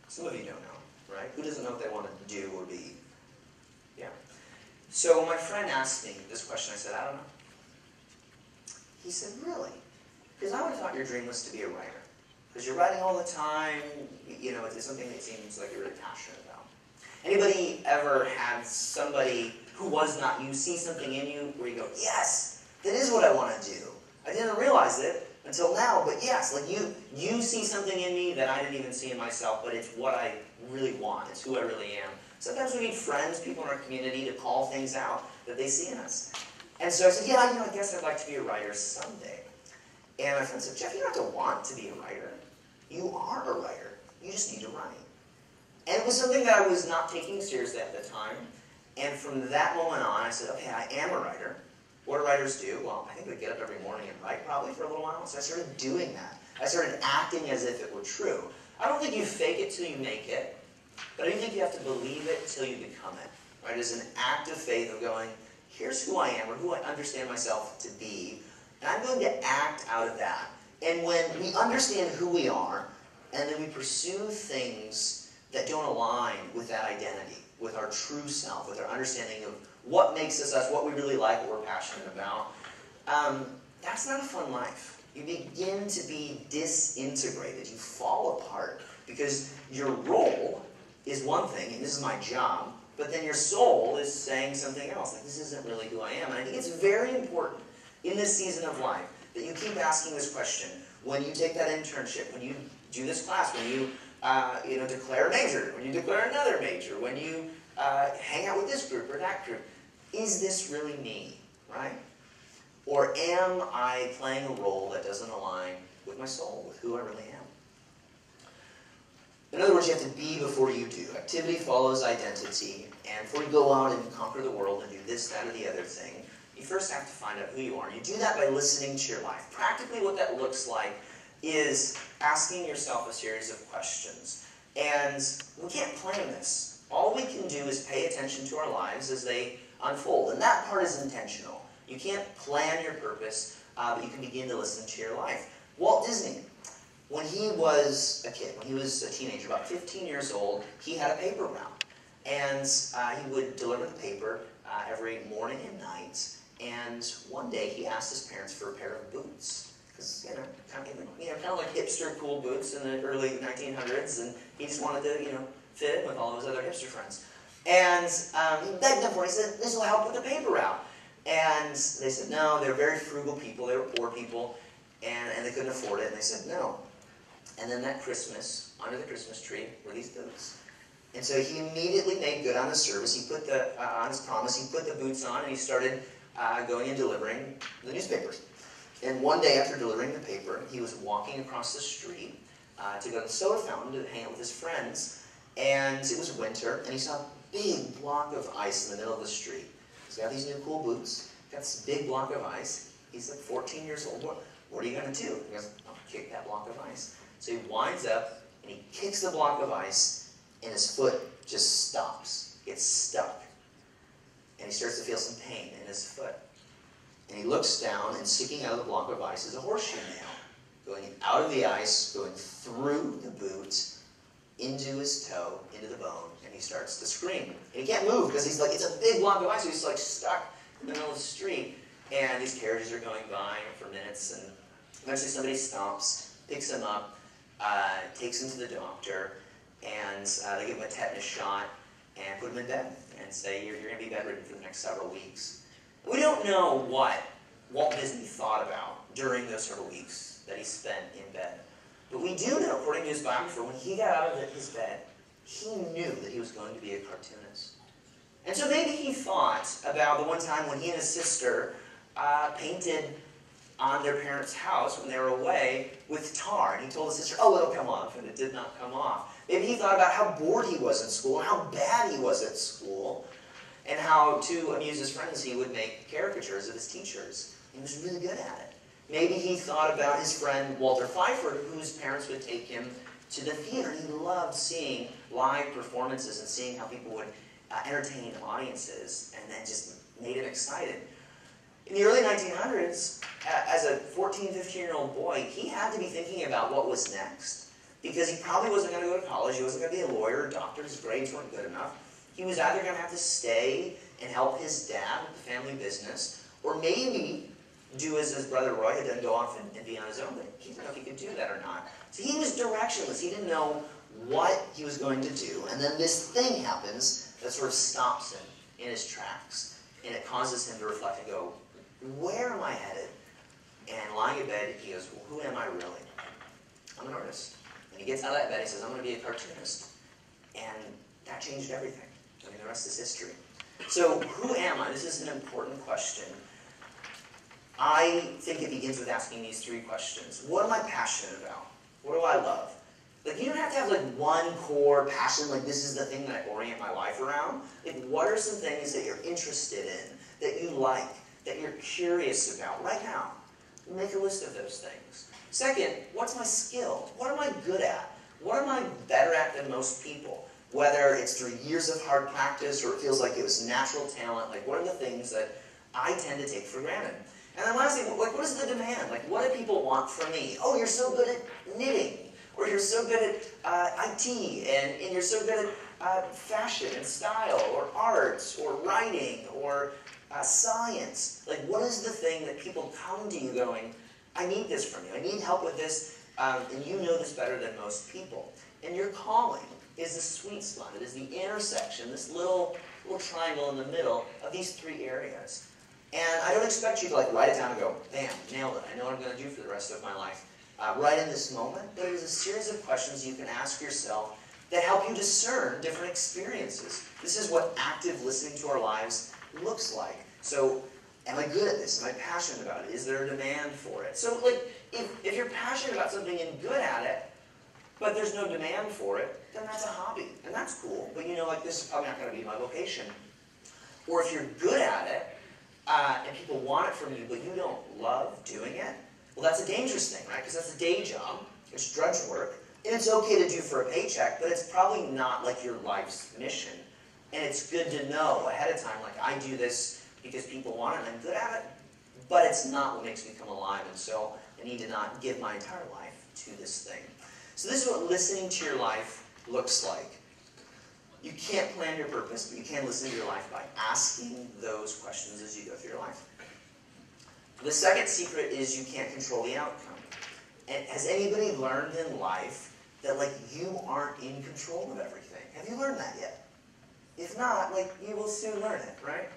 Some of you don't know, right? Who doesn't know what they want to do or be? Yeah. So when my friend asked me this question, I said, I don't know. He said, really? Because I would have thought your dream was to be a writer. Because you're writing all the time, it's something that seems like you're really passionate about. Anybody ever had somebody who was not you see something in you where you go, yes, that is what I want to do. I didn't realize it until now, but yes, like you see something in me that I didn't even see in myself, but it's what I really want. It's who I really am. Sometimes we need friends, people in our community, to call things out that they see in us. And so I said, yeah, I guess I'd like to be a writer someday. And my friend said, Jeff, you don't have to want to be a writer. You are a writer. You just need to write. And it was something that I was not taking seriously at the time. And from that moment on, I said, okay, I am a writer. What do writers do? Well, I think we get up every morning and write probably for a little while. So I started doing that. I started acting as if it were true. I don't think you fake it till you make it. But I do think you have to believe it till you become it. Right? It's an act of faith of going, here's who I am, or who I understand myself to be. And I'm going to act out of that. And when we understand who we are, and then we pursue things that don't align with that identity, with our true self, with our understanding of what makes us us, what we really like, what we're passionate about, that's not a fun life. You begin to be disintegrated. You fall apart because your role is one thing, and this is my job, but then your soul is saying something else. Like, this isn't really who I am. And I think it's very important in this season of life that you keep asking this question. When you take that internship, when you do this class, when you declare a major, when you declare another major, when you hang out with this group or that group, is this really me, right? Or am I playing a role that doesn't align with my soul, with who I really am? In other words, you have to be before you do. Activity follows identity. And before you go out and conquer the world and do this, that, or the other thing, you first have to find out who you are. And you do that by listening to your life. Practically what that looks like is asking yourself a series of questions. And we can't plan this. All we can do is pay attention to our lives as they unfold. And that part is intentional. You can't plan your purpose, but you can begin to listen to your life. Walt Disney, when he was a kid, when he was a teenager, about 15 years old, he had a paper route. And he would deliver the paper every morning and night. And one day he asked his parents for a pair of boots. Because, kind of like hipster cool boots in the early 1900s. And he just wanted to, fit in with all of his other hipster friends. And he begged them for it. He said, this will help with the paper route. And they said, no, they're very frugal people. They were poor people. And they couldn't afford it. And they said, no. And then that Christmas, under the Christmas tree, were these boots. And so he immediately made good on his service. He put on his promise. He put the boots on, and he started going and delivering the newspapers. And one day after delivering the paper, he was walking across the street to go to the soda fountain to hang out with his friends. And it was winter, and he saw a big block of ice in the middle of the street. He's got these new cool boots, got this big block of ice. He's like 14 years old. What are you going to do? He goes, I'll kick that block of ice. So he winds up, and he kicks the block of ice, and his foot just stops. Gets stuck. And he starts to feel some pain in his foot. And he looks down, and sticking out of the block of ice is a horseshoe nail. Going out of the ice, going through the boot, into his toe, into the bone, and he starts to scream. And he can't move, because he's like, it's a big block of ice, so he's like stuck in the middle of the street. And these carriages are going by for minutes, and eventually somebody stops, picks him up, takes him to the doctor, and they give him a tetanus shot and put him in bed and say, you're going to be bedridden for the next several weeks. We don't know what Walt Disney thought about during those several weeks that he spent in bed. But we do know, according to his biographer, when he got out of his bed, he knew that he was going to be a cartoonist. And so maybe he thought about the one time when he and his sister painted on their parents' house when they were away with tar. And he told his sister, oh, it'll come off, and it did not come off. Maybe he thought about how bored he was in school, and how bad he was at school, and how, to amuse his friends, he would make caricatures of his teachers. He was really good at it. Maybe he thought about his friend Walter Pfeiffer, whose parents would take him to the theater. He loved seeing live performances and seeing how people would entertain audiences, and then just made him excited. In the early 1900s, as a 14, 15-year-old boy, he had to be thinking about what was next. Because he probably wasn't going to go to college, he wasn't going to be a lawyer, a doctor, his grades weren't good enough. He was either going to have to stay and help his dad with the family business, or maybe do as his brother Roy had done, go off and be on his own. But he didn't know if he could do that or not. So he was directionless. He didn't know what he was going to do. And then this thing happens that sort of stops him in his tracks. And it causes him to reflect and go, where am I headed? And lying in bed, he goes, well, who am I really? I'm an artist. And he gets out of that bed, he says, I'm going to be a cartoonist. And that changed everything. I mean, the rest is history. So, who am I? This is an important question. I think it begins with asking these three questions. What am I passionate about? What do I love? Like, you don't have to have, like, one core passion, like, this is the thing that I orient my life around. Like, what are some things that you're interested in, that you like, that you're curious about right now? Make a list of those things. Second, what's my skill? What am I good at? What am I better at than most people? Whether it's through years of hard practice or it feels like it was natural talent, like what are the things that I tend to take for granted? And then lastly, like what is the demand? Like what do people want from me? Oh, you're so good at knitting, or you're so good at IT, and you're so good at fashion and style, or arts, or writing, or science. Like what is the thing that people come to you going, I need this from you, I need help with this, and you know this better than most people. And your calling is the sweet spot. It is the intersection, this little triangle in the middle of these three areas. And I don't expect you to like write it down and go, bam, nailed it. I know what I'm going to do for the rest of my life. Right in this moment, but it is a series of questions you can ask yourself that help you discern different experiences. This is what active listening to our lives looks like. So, am I good at this? Am I passionate about it? Is there a demand for it? So, like, if you're passionate about something and good at it, but there's no demand for it, then that's a hobby, and that's cool. But you know, like, this is probably not going to be my vocation. Or if you're good at it, and people want it from you, but you don't love doing it, well, that's a dangerous thing, right? Because that's a day job, it's drudge work, and it's okay to do for a paycheck, but it's probably not like your life's mission. And it's good to know ahead of time, like, I do this because people want it and I'm good at it, but it's not what makes me come alive, and so I need to not give my entire life to this thing. So this is what listening to your life looks like. You can't plan your purpose, but you can listen to your life by asking those questions as you go through your life. The second secret is you can't control the outcome. And has anybody learned in life that, like, you aren't in control of everything? Have you learned that yet? If not, like, you will soon learn it, right?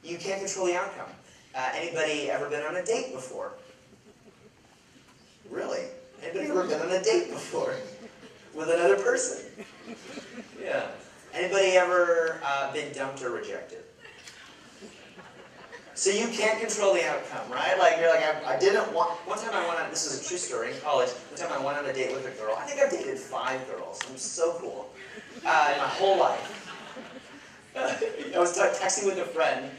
You can't control the outcome. Anybody ever been on a date before? Really? Anybody ever been on a date before? With another person? Yeah. Anybody ever been dumped or rejected? So you can't control the outcome, right? Like, you're like, I didn't want... One time I went on... This is a true story in college. One time I went on a date with a girl. I think I've dated 5 girls. I'm so cool. In my whole life. I was texting with a friend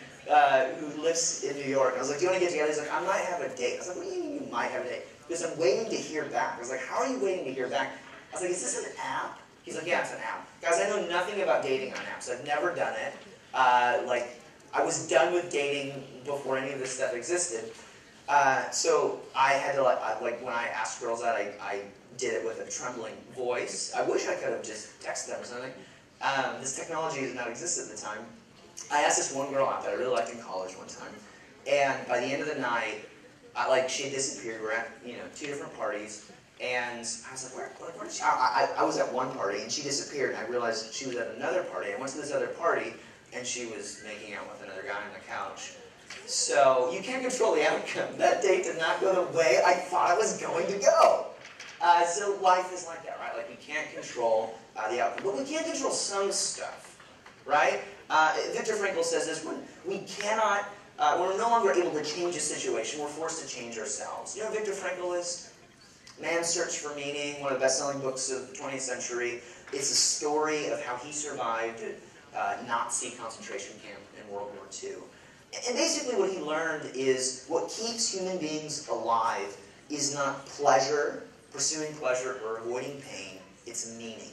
who lives in New York. I was like, do you want to get together? He's like, I might have a date. I was like, what do you mean you might have a date? Because I'm waiting to hear back. I was like, how are you waiting to hear back? I was like, is this an app? He's like, yeah, it's an app. Guys, I know nothing about dating on apps. I've never done it. Like, I was done with dating before any of this stuff existed. So I had to, like when I asked girls out, I did it with a trembling voice. I wish I could have just texted them or something. This technology did not exist at the time. I asked this one girl out that I really liked in college one time. And by the end of the night, she had disappeared. We were at, 2 different parties. And I was like, where did she? I was at one party, and she disappeared. And I realized she was at another party. I went to this other party, and she was making out with another guy on the couch. So you can't control the outcome. That date did not go the way I thought it was going to go. So life is like that, right? Like, we can't control the outcome. But we can control some stuff, right? Viktor Frankl says this, when we're no longer able to change a situation, we're forced to change ourselves. You know what Viktor Frankl is? Man's Search for Meaning, one of the best-selling books of the 20th century. It's a story of how he survived a Nazi concentration camp in World War II. And basically what he learned is what keeps human beings alive is not pleasure, pursuing pleasure, or avoiding pain. It's meaning.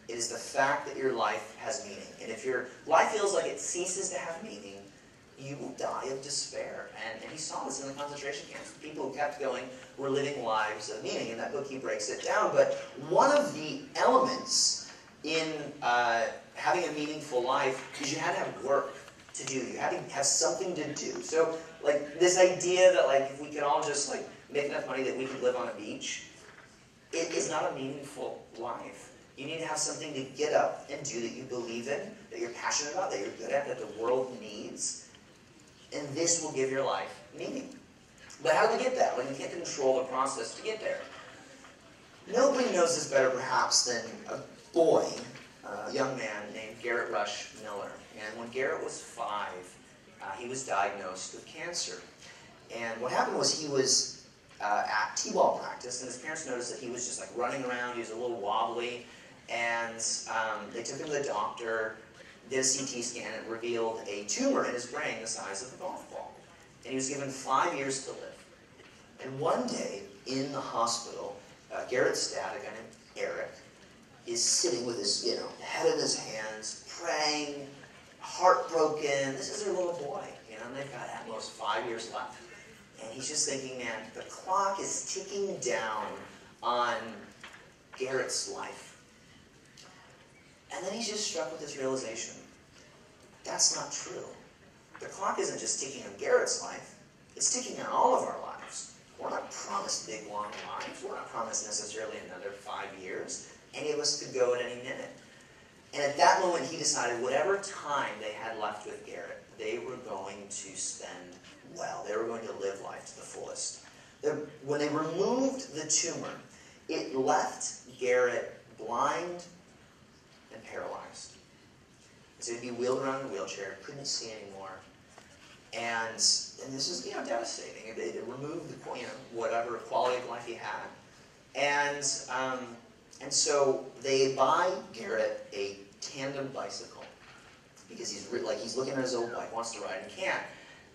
It is the fact that your life has meaning. And if your life feels like it ceases to have meaning, you will die of despair. And he saw this in the concentration camps. People who kept going were living lives of meaning. In that book, he breaks it down. But one of the elements in having a meaningful life is you had to have work to do. You had to have something to do. So, like, this idea that, like, if we could all just, like, make enough money that we could live on a beach, it is not a meaningful life. You need to have something to get up and do that you believe in, that you're passionate about, that you're good at, that the world needs. And this will give your life meaning. But how do we get that? Like, you can't control the process to get there. Nobody knows this better, perhaps, than a boy, a young man named Garrett Rush Miller. And when Garrett was 5, he was diagnosed with cancer. And what happened was he was at t-ball practice, and his parents noticed that he was just, like, running around. He was a little wobbly. And they took him to the doctor, did a CT scan, and revealed a tumor in his brain the size of a golf ball. And he was given 5 years to live. And one day, in the hospital, Garrett's dad, a guy named Eric, is sitting with his, head in his hands, praying, heartbroken. This is their little boy, and they've got at most 5 years left. And he's just thinking, man, the clock is ticking down on Garrett's life. And then he's just struck with this realization. That's not true. The clock isn't just ticking on Garrett's life. It's ticking on all of our lives. We're not promised big, long lives. We're not promised necessarily another 5 years. Any of us could go at any minute. And at that moment, he decided whatever time they had left with Garrett, they were going to spend well. They were going to live life to the fullest. When they removed the tumor, it left Garrett blind and paralyzed. So he'd be wheeled around in a wheelchair, couldn't see anymore. And this is, devastating. It removed the, whatever quality of life he had. And so they buy Garrett a tandem bicycle because he's looking at his old bike, wants to ride, and can't.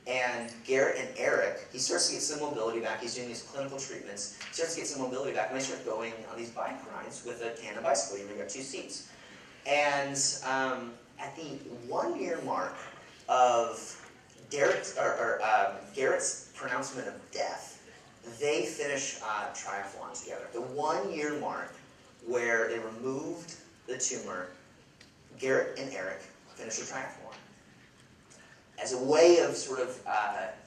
And Garrett and Eric, he starts to get some mobility back. He's doing these clinical treatments. He starts to get some mobility back, and they start going on these bike rides with a tandem bicycle. You've got 2 seats. And at the 1-year mark of Garrett's pronouncement of death, they finish triathlon together. The 1-year mark where they removed the tumor, Garrett and Eric finished a triathlon as a way of sort of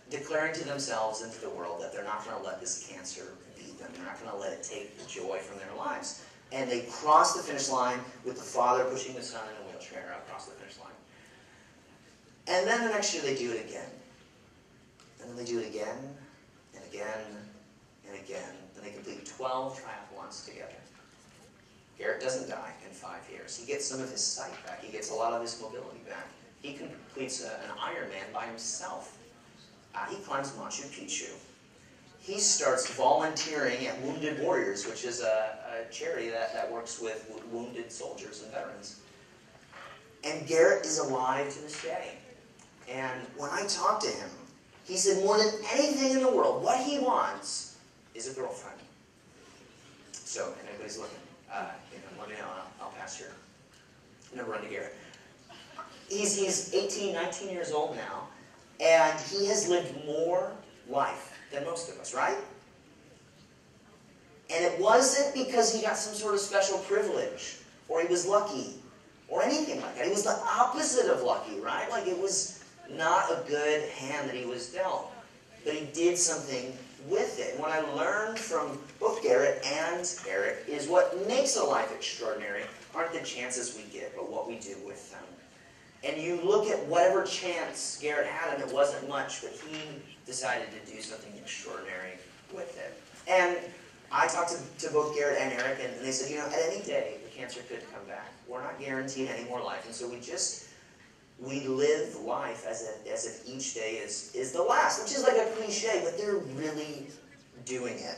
declaring to themselves and to the world that they're not going to let this cancer beat them. They're not going to let it take the joy from their lives. And they cross the finish line with the father pushing the son in a wheelchair across the finish line. And then the next year they do it again. And then they do it again, and again, and again. And they complete 12 triathlons together. Garrett doesn't die in 5 years. He gets some of his sight back. He gets a lot of his mobility back. He completes an Ironman by himself. He climbs Machu Picchu. He starts volunteering at Wounded Warriors, which is a charity that works with wounded soldiers and veterans. And Garrett is alive to this day. And when I talked to him, he said more than anything in the world, what he wants is a girlfriend. So, if anybody's looking, let me know, and I'll pass your number on to Garrett. He's 18, 19 years old now, and he has lived more life than most of us, right? And it wasn't because he got some sort of special privilege, or he was lucky, or anything like that. He was the opposite of lucky, right? Like, it was not a good hand that he was dealt. But he did something with it. And what I learned from both Garrett and Eric is what makes a life extraordinary aren't the chances we get, but what we do with them. And you look at whatever chance Garrett had, and it wasn't much, but he decided to do something extraordinary with it. And I talked to both Garrett and Eric, and they said, at any day, the cancer could come back. We're not guaranteed any more life. And so we live life as if each day is the last, which is like a cliche, but they're really doing it.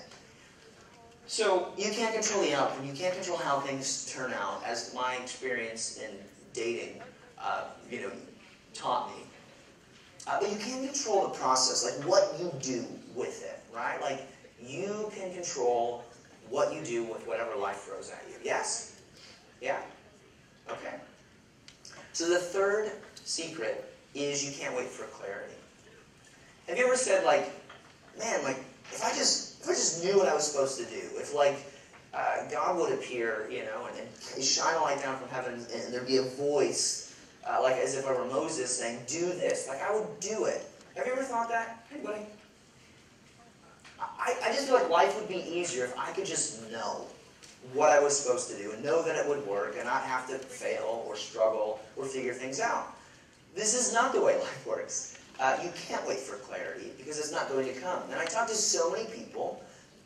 So you can't control the outcome. You can't control how things turn out, as my experience in dating taught me. But you can control the process, like what you do with it, right? Like, you can control what you do with whatever life throws at you. Yes? Yeah? Okay. So the third secret is you can't wait for clarity. Have you ever said, man, if I just knew what I was supposed to do, if God would appear, and shine a light down from heaven, and there'd be a voice, as if I were Moses saying, do this, I would do it. Have you ever thought that? Anybody? I just feel like life would be easier if I could just know what I was supposed to do and know that it would work and not have to fail or struggle or figure things out. This is not the way life works. You can't wait for clarity because it's not going to come. And I talk to so many people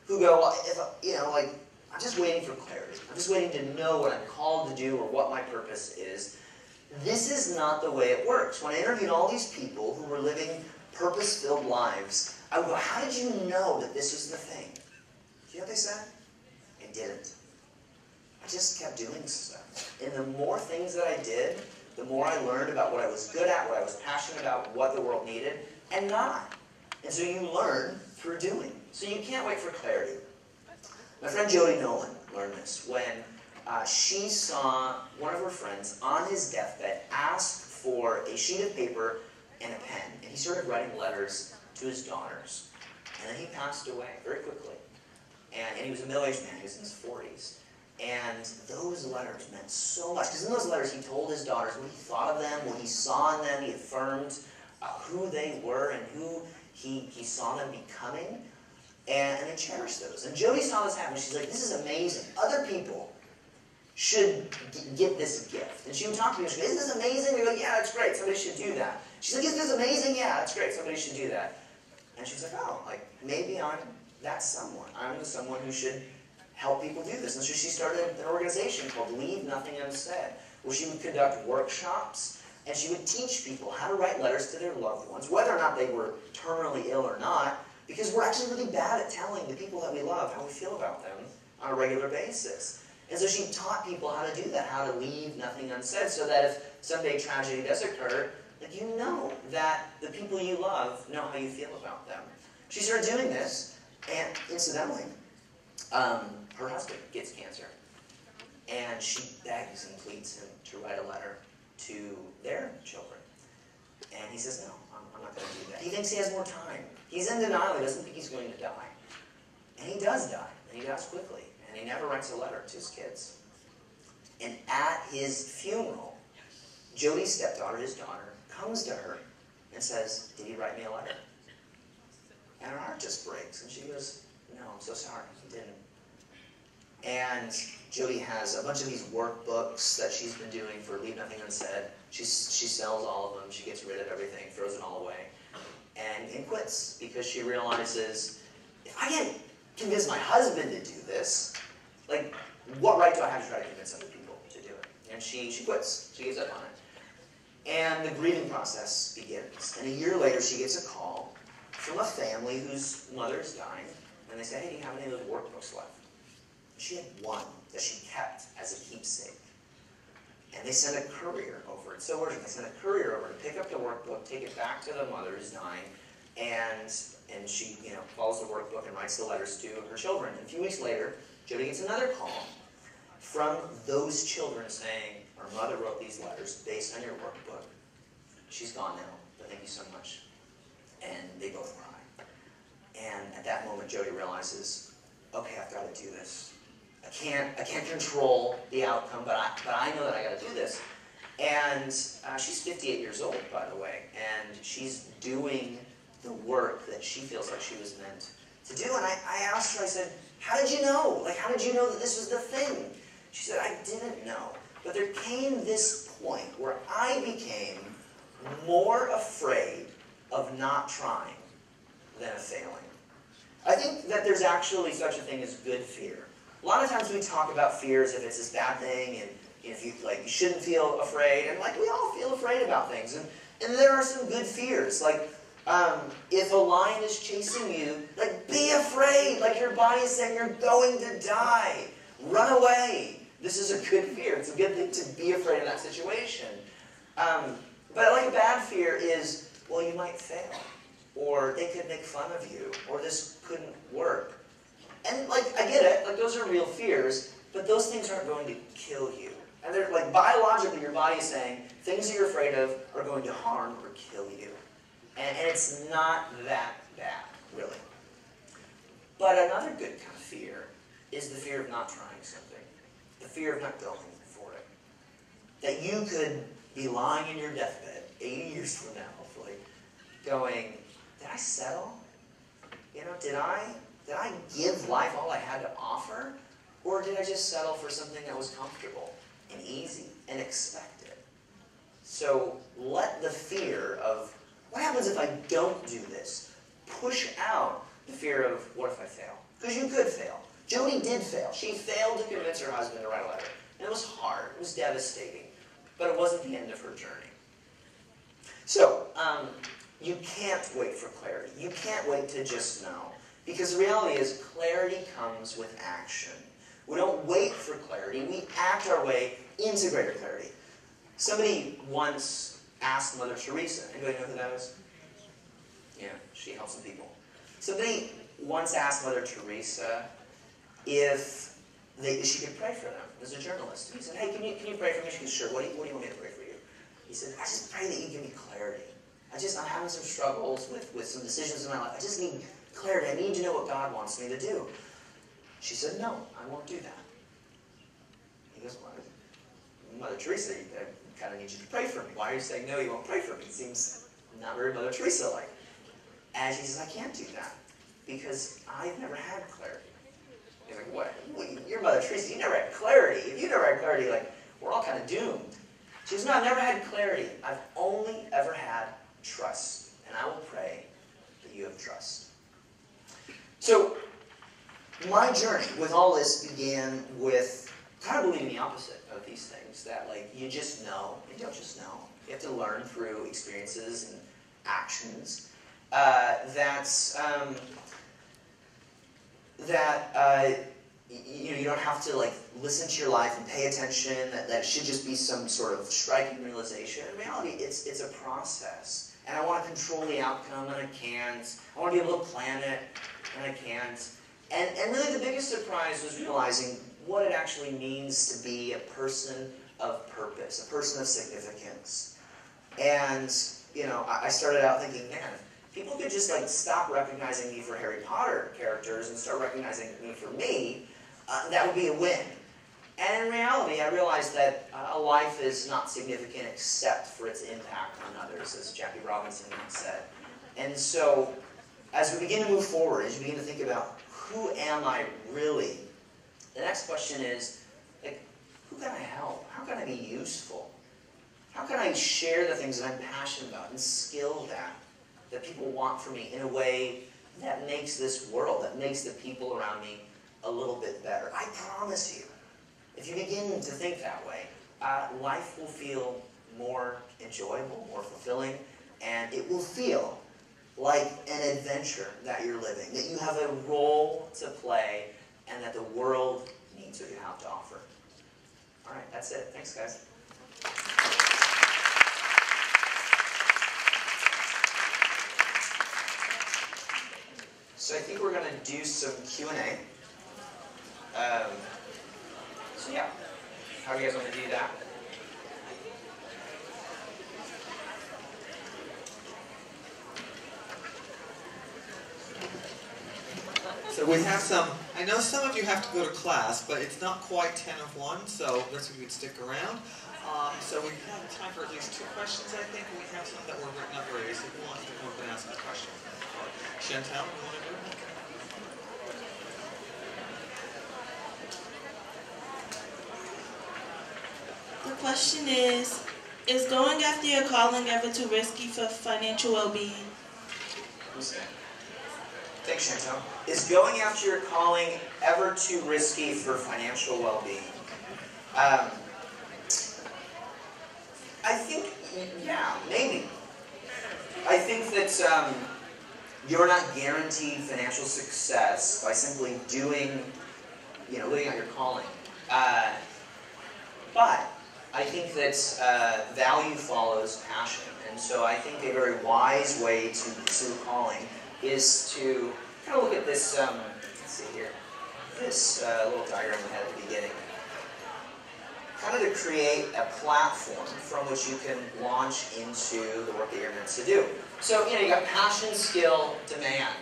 who go, I'm just waiting for clarity. I'm just waiting to know what I'm called to do or what my purpose is. This is not the way it works. When I interviewed all these people who were living purpose-filled lives, I would go, how did you know that this was the thing? Do you know what they said? I didn't. I just kept doing stuff. And the more things that I did, the more I learned about what I was good at, what I was passionate about, what the world needed, and not. And so you learn through doing. So you can't wait for clarity. My friend Jody Nolan learned this when she saw one of her friends on his deathbed ask for a sheet of paper and a pen. And he started writing letters to his daughters. And then he passed away very quickly. And he was a middle-aged man. He was in his 40s. And those letters meant so much. Because in those letters, he told his daughters what he thought of them, what he saw in them. He affirmed who they were and who he saw them becoming. And he cherished those. And Jody saw this happen. She's like, this is amazing. Other people should get this gift. And she would talk to me. She'd go, isn't this amazing? We go, yeah, that's great. Somebody should do that. She's like, isn't this amazing? Yeah, that's great. Somebody should do that. And she's like, oh, maybe I'm that someone. I'm someone who should help people do this. And so she started an organization called Leave Nothing Unsaid, where she would conduct workshops, and she would teach people how to write letters to their loved ones, whether or not they were terminally ill or not, because we're actually really bad at telling the people that we love how we feel about them on a regular basis. And so she taught people how to do that, how to leave nothing unsaid, so that if someday tragedy does occur, like you know that the people you love know how you feel about them. She started doing this, and incidentally, her husband gets cancer. And she begs and pleads him to write a letter to their children. And he says, no, I'm not going to do that. He thinks he has more time. He's in denial. He doesn't think he's going to die. And he does die. And he dies quickly. And he never writes a letter to his kids. And at his funeral, Jody's stepdaughter, his daughter, comes to her and says, did he write me a letter? And her heart just breaks. And she goes, no, I'm so sorry. He didn't. And Jody has a bunch of these workbooks that she's been doing for Leave Nothing Unsaid. She sells all of them. She gets rid of everything, throws it all away, and quits because she realizes, if I can't convince my husband to do this, like, what right do I have to try to convince other people to do it? And she quits. She gives up on it. And the grieving process begins. And a year later, she gets a call from a family whose mother is dying, and they say, hey, do you have any of those workbooks left? She had one that she kept as a keepsake. And they sent a courier over. It's so urgent. They sent a courier over to pick up the workbook, take it back to the mother who's dying, and she, follows the workbook and writes the letters to her children. And a few weeks later, Jody gets another call from those children saying, our mother wrote these letters based on your workbook. She's gone now, but thank you so much. And they both cry. And at that moment, Jody realizes, okay, I've got to do this. I can't control the outcome, but I know that I got to do this. And she's 58 years old, by the way, and she's doing the work that she feels like she was meant to do. And I asked her, I said, how did you know? Like, how did you know that this was the thing? She said, I didn't know. But there came this point where I became more afraid of not trying than of failing. I think that there's actually such a thing as good fear. A lot of times we talk about fear as if it's this bad thing, and if you shouldn't feel afraid, and we all feel afraid about things. And there are some good fears, like if a lion is chasing you, be afraid, your body is saying you're going to die. Run away. This is a good fear. It's a good thing to be afraid of that situation. But a bad fear is, well, you might fail, or they could make fun of you, or this couldn't work. And I get it, those are real fears, but those things aren't going to kill you. And they're biologically, your body is saying things that you're afraid of are going to harm or kill you. And it's not that bad, really. But another good kind of fear is the fear of not trying something. The fear of not going for it. That you could be lying in your deathbed 80 years from now, hopefully, going, did I settle? Did I give life all I had to offer? Or did I just settle for something that was comfortable and easy and expected? So let the fear of, what happens if I don't do this, push out the fear of, what if I fail? Because you could fail. Jody did fail. She failed to convince her husband to write a letter. And it was hard. It was devastating. But it wasn't the end of her journey. So, you can't wait for clarity. You can't wait to just know. Because the reality is, clarity comes with action. We don't wait for clarity. We act our way into greater clarity. Somebody once asked Mother Teresa. Anybody know who that is? Yeah, she helped some people. Somebody once asked Mother Teresa if she could pray for them. As a journalist. He said, hey, can you pray for me? She goes, sure. What do you want me to pray for you? He said, I just pray that you give me clarity. I'm having some struggles with some decisions in my life. I just need clarity. I need to know what God wants me to do. She said, no, I won't do that. He goes, well, Mother Teresa, I kind of need you to pray for me. Why are you saying, no, you won't pray for me? It seems not very Mother Teresa-like. And she says, I can't do that because I've never had clarity. He's like, what? You're Mother Teresa. You never had clarity. If you never had clarity, we're all kind of doomed. She says, no, I've never had clarity. I've only ever had trust. And I will pray that you have trust. So, my journey with all this began with kind of believing the opposite of these things. That, you just know. You don't just know. You have to learn through experiences and actions. you don't have to like listen to your life and pay attention. That should just be some sort of striking realization. In reality, it's a process, and I want to control the outcome, and I can't. I want to be able to plan it, and I can't. And really, the biggest surprise was realizing what it actually means to be a person of purpose, a person of significance. And I started out thinking, man, if people could just like stop recognizing me for Harry Potter characters and start recognizing me for me, that would be a win. And in reality, I realized that a life is not significant except for its impact on others, as Jackie Robinson once said. And so, as we begin to move forward, as you begin to think about who am I really, the next question is, like, who can I help? How can I be useful? How can I share the things that I'm passionate about and skill that people want from me in a way that makes this world, that makes the people around me a little bit better? I promise you, if you begin to think that way, life will feel more enjoyable, more fulfilling, and it will feel like an adventure that you're living, that you have a role to play, and that the world needs what you have to offer. All right, that's it. Thanks, guys. So I think we're going to do some Q&A. So yeah, how do you guys want to do that? So we have some, I know some of you have to go to class, but it's not quite 10 of 1, so that's if you would stick around. So we have time for at least 2 questions, I think. We have some that were written up already, so who wants to come up and ask a question? Chantel, you want to do it? The question is going after your calling ever too risky for financial well-being? Thanks, Chantal. Is going after your calling ever too risky for financial well-being? I think, yeah, maybe. I think that you're not guaranteed financial success by simply doing, living out your calling. But I think that value follows passion. And so I think a very wise way to pursue calling is to kind of look at this, let's see here, this little diagram we had at the beginning. Kind of to create a platform from which you can launch into the work that you're meant to do. So, you got passion, skill, demand.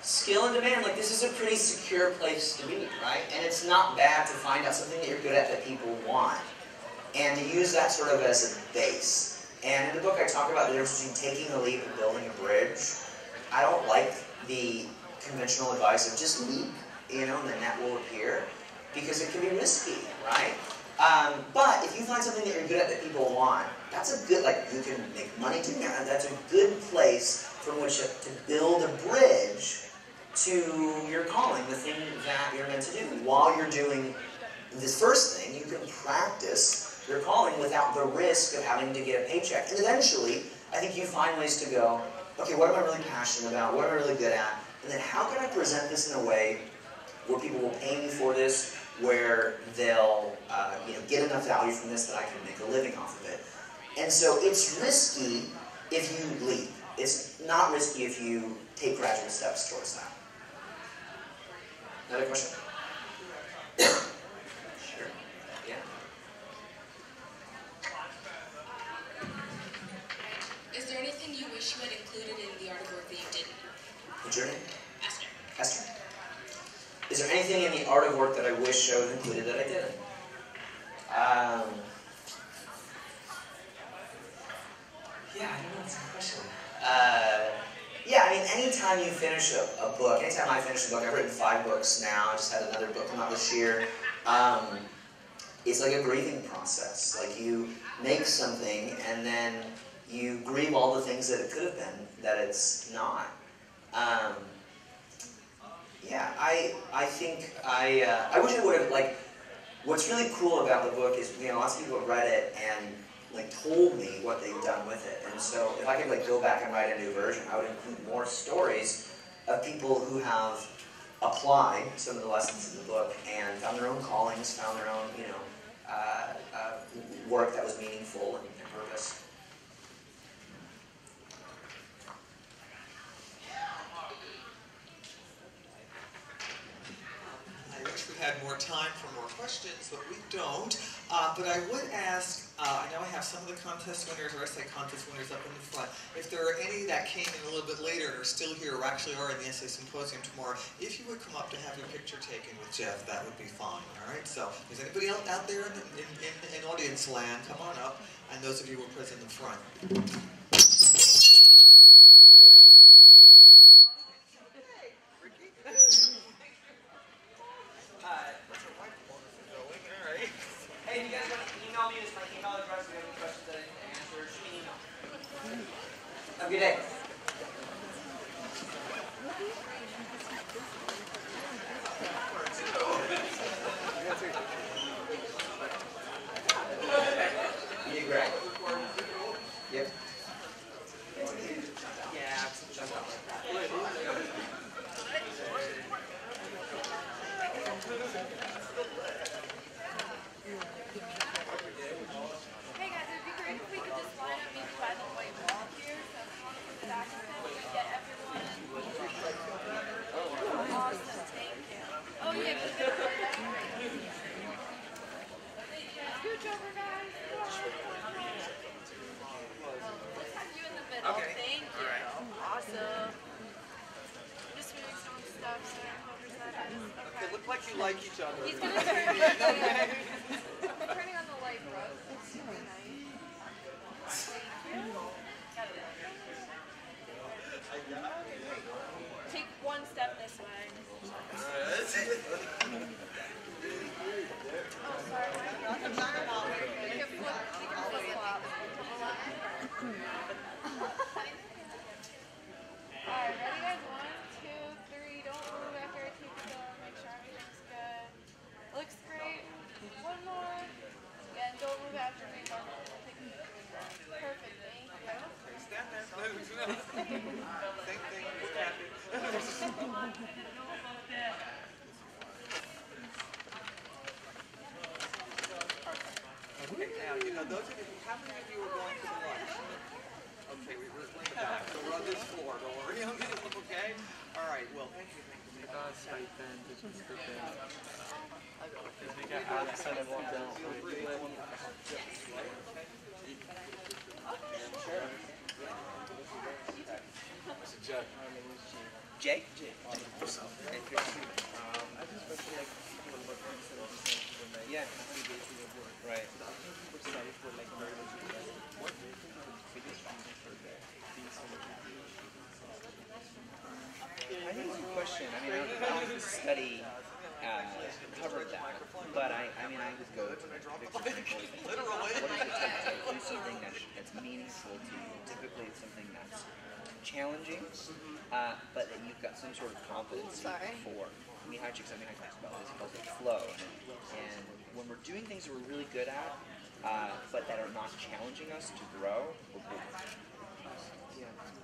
Skill and demand, like this is a pretty secure place to be, right? And it's not bad to find out something that you're good at that people want. And to use that sort of as a base. And in the book I talk about the difference between taking a leap and building a bridge. I don't like the conventional advice of just leap, and the net will appear, because it can be risky, right? But if you find something that you're good at that people want, that's a good, you can make money doing that. That's a good place from which to build a bridge to your calling, the thing that you're meant to do. While you're doing this first thing, you can practice your calling without the risk of having to get a paycheck. And eventually, I think you find ways to go, okay, what am I really passionate about? What am I really good at? And then how can I present this in a way where people will pay me for this, where they'll get enough value from this that I can make a living off of it. And so it's risky if you leap. It's not risky if you take gradual steps towards that. Another question? Sure. Yeah. Is there anything you wish you had included in the art of work that you didn't? What's your name? Esther. Esther. Is there anything in the art of work that I wish I would have included that I didn't? Yeah, I don't know. That's a good question. Yeah, I mean, anytime you finish a book, anytime I finish a book, I've written 5 books now. I just had another book come out this year. It's like a grieving process. Like you make something and then you grieve all the things that it could have been that it's not. Yeah, I think I wish I would have, what's really cool about the book is, lots of people have read it and, told me what they've done with it. And so if I could, go back and write a new version, I would include more stories of people who have apply some of the lessons in the book and found their own callings, found their own, work that was meaningful and purpose. I wish we had more time for more questions, but we don't. But I would ask, I know I have some of the contest winners, or essay contest winners up in the front. If there are any that came in a little bit later and are still here, or actually are in the essay symposium tomorrow, if you would come up to have your picture taken with Jeff, that would be fine. All right. So, is anybody else out there in audience land? Come on up, and those of you who are present in the front. Hey, if you guys want to email me, this is my email address. If you have any questions that I didn't answer, shoot me an email. Have a good day. You did great. Yep. Yeah, Hey guys, it'd be great if we could just line up maybe by the white wall here, so if you want to put it back and we get everyone. Awesome, thank you. Oh yeah, but scooch over, guys. Let's have you in the middle. Okay. Thank you. Awesome. Just doing some stuff, so whoever's that is. Okay, look like you like each other. He's gonna turn. I'm turning on the light, bro. That's super nice. Thank you. Take one step this way. Oh, sorry. You can flip-flop. Alright, ready guys? 1, 2, 3. Don't move after I keep it going. Make sure everything's good. Looks great. One more. Yeah, and don't move after me. Perfect, thank you. Stand there. Same thing. Look happy. Okay, now, those of you, how many of you are going to the lunch? Okay, we're in the back, so we're on this floor, don't worry, okay? All right, well, thank you. Jay? Yeah. Right. I think it's a good question. I mean, I don't think the study covered that, but I would go to what is it to do something that's meaningful to you? Typically, it's something that's challenging, but that you've got some sort of competency for. Mihai talks about this, he calls it flow. And when we're doing things that we're really good at, but that are not challenging us to grow, we're bored.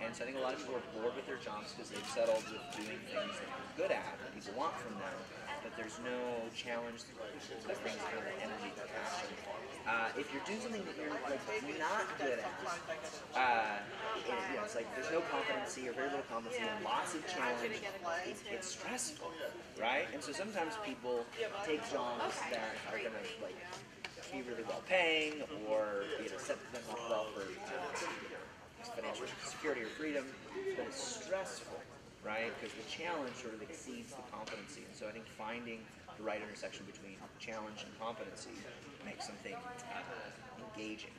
And so I think a lot of people are bored with their jobs because they've settled with doing things that they're good at, that people want from them, but there's no challenge that brings kind of the energy to passion. If you're doing something that you're not good at, it's like there's no competency or very little competency and lots of challenge. It's stressful, right? And so sometimes people take jobs that are going to be really well paying or set them up well for financial security or freedom, but it's stressful, right? Because the challenge sort of exceeds the competency. And so I think finding the right intersection between challenge and competency makes something engaging.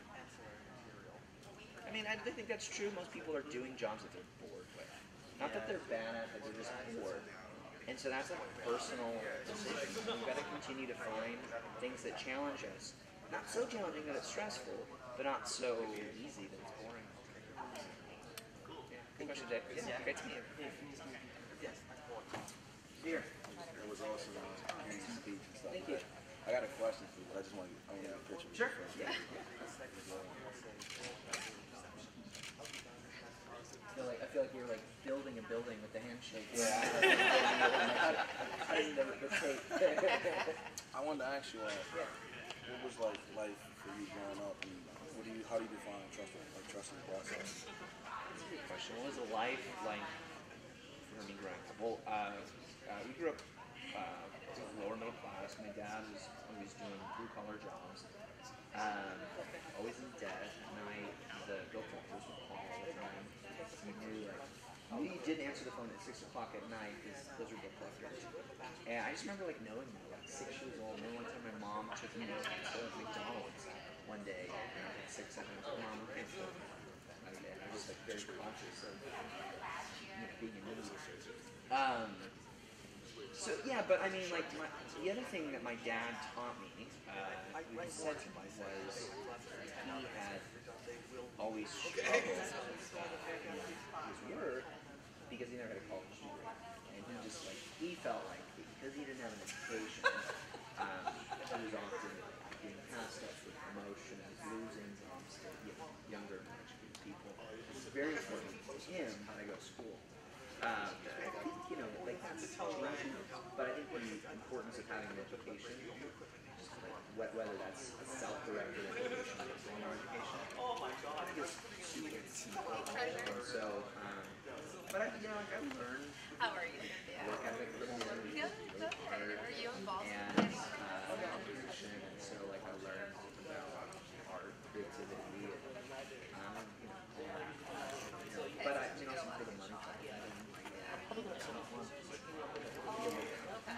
I mean, I think that's true. Most people are doing jobs that they're bored with. Not that they're bad at, but they're just bored. And so that's a personal decision. We've got to continue to find things that challenge us. Not so challenging that it's stressful, but not so easy that it's boring. Good question, Jay. Yeah, great to meet you. Here. It was awesome hearing you speak and stuff. Thank you. I got a question for you, but I just want to get a picture. Sure. Yeah. I feel like you're building a the building with the handshake. Yeah, I didn't know the tape. I wanted to ask you, what was like life for you growing up, and how do you define trust in the process? That's a good question. What was the life like for me growing up? Well, we grew up lower middle class. My dad was always doing blue collar jobs. Always in debt. At night, the bill collectors would call and you knew we didn't answer the phone at 6 o'clock at night because those were bill collectors. And I just remember knowing them, 6 years old. And then one time my mom took me to McDonald's one day, and I was 6, 7. I was like, Mom, we can't go. And I was very conscious of being a news. So yeah, but I mean, the other thing that my dad taught me, he said to me was he had always struggled with his work because he never had a college degree, and he felt like because he didn't have an education, he was often being passed up for promotion and losing jobs to younger, more educated people. It was very important to him that I go to school. I think that's changing, but I think the importance of having an education, whether that's a self-directed education or formal education, I think it's super important. So, but I learned. How are you? Work ethic for the year. Are you involved? And competition, and so I learned about art, creativity, and but I also for the money part.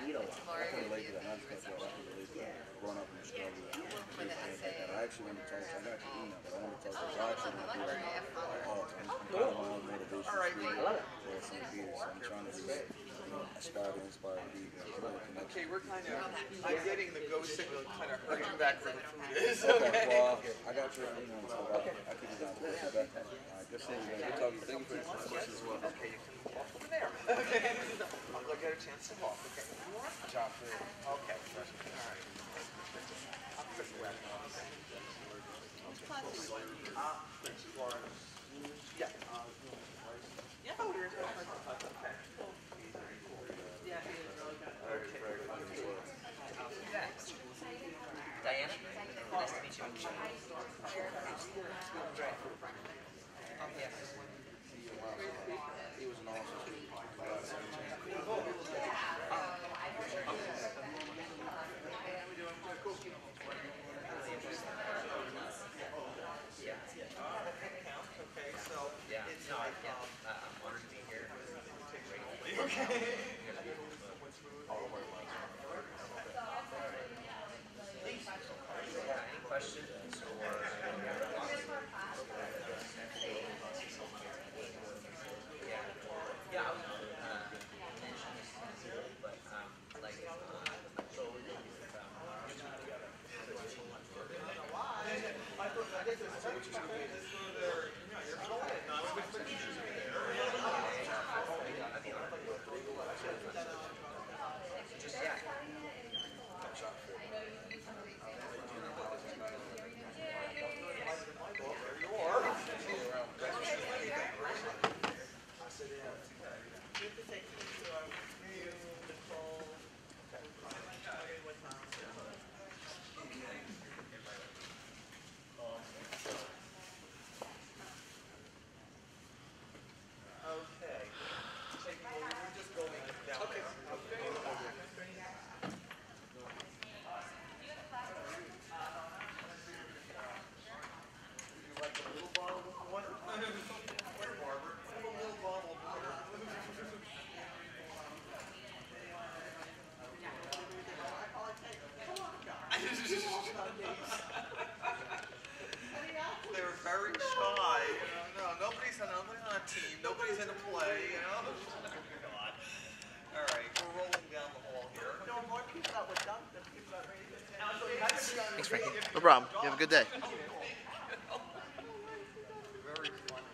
Need a lot. I can relate to that. Not just I can relate to that. Growing up in the struggle. I actually went to Tulsa. I got your email, but I went to Tulsa. I actually went to I'm kind of my own motivation for St. Peter's. So I'm trying to aspire to inspire people. Okay, we're kind of, I'm getting the go signal kind of hurrying back where the food is. Okay, well, I got your email, so I could do that. Alright, good seeing you guys. Good talking. Thank you for your questions as well. Okay, you can walk over there. Okay. I'll go get a chance to walk. Okay. Job for you. Okay. All right. I'm Chris Webb. Yeah. Yeah, we were talking about okay. Yeah, he is really good. Diana, nice to meet you. He was an awesome Okay, so it's like I'm honored to be here. okay. Any questions or yeah, I was mentioning this, but They're very shy. No, nobody's on a team. Nobody's in a play. God. All right, we're rolling down the hall here. Thanks, Frankie. No problem. You have a good day. Very funny.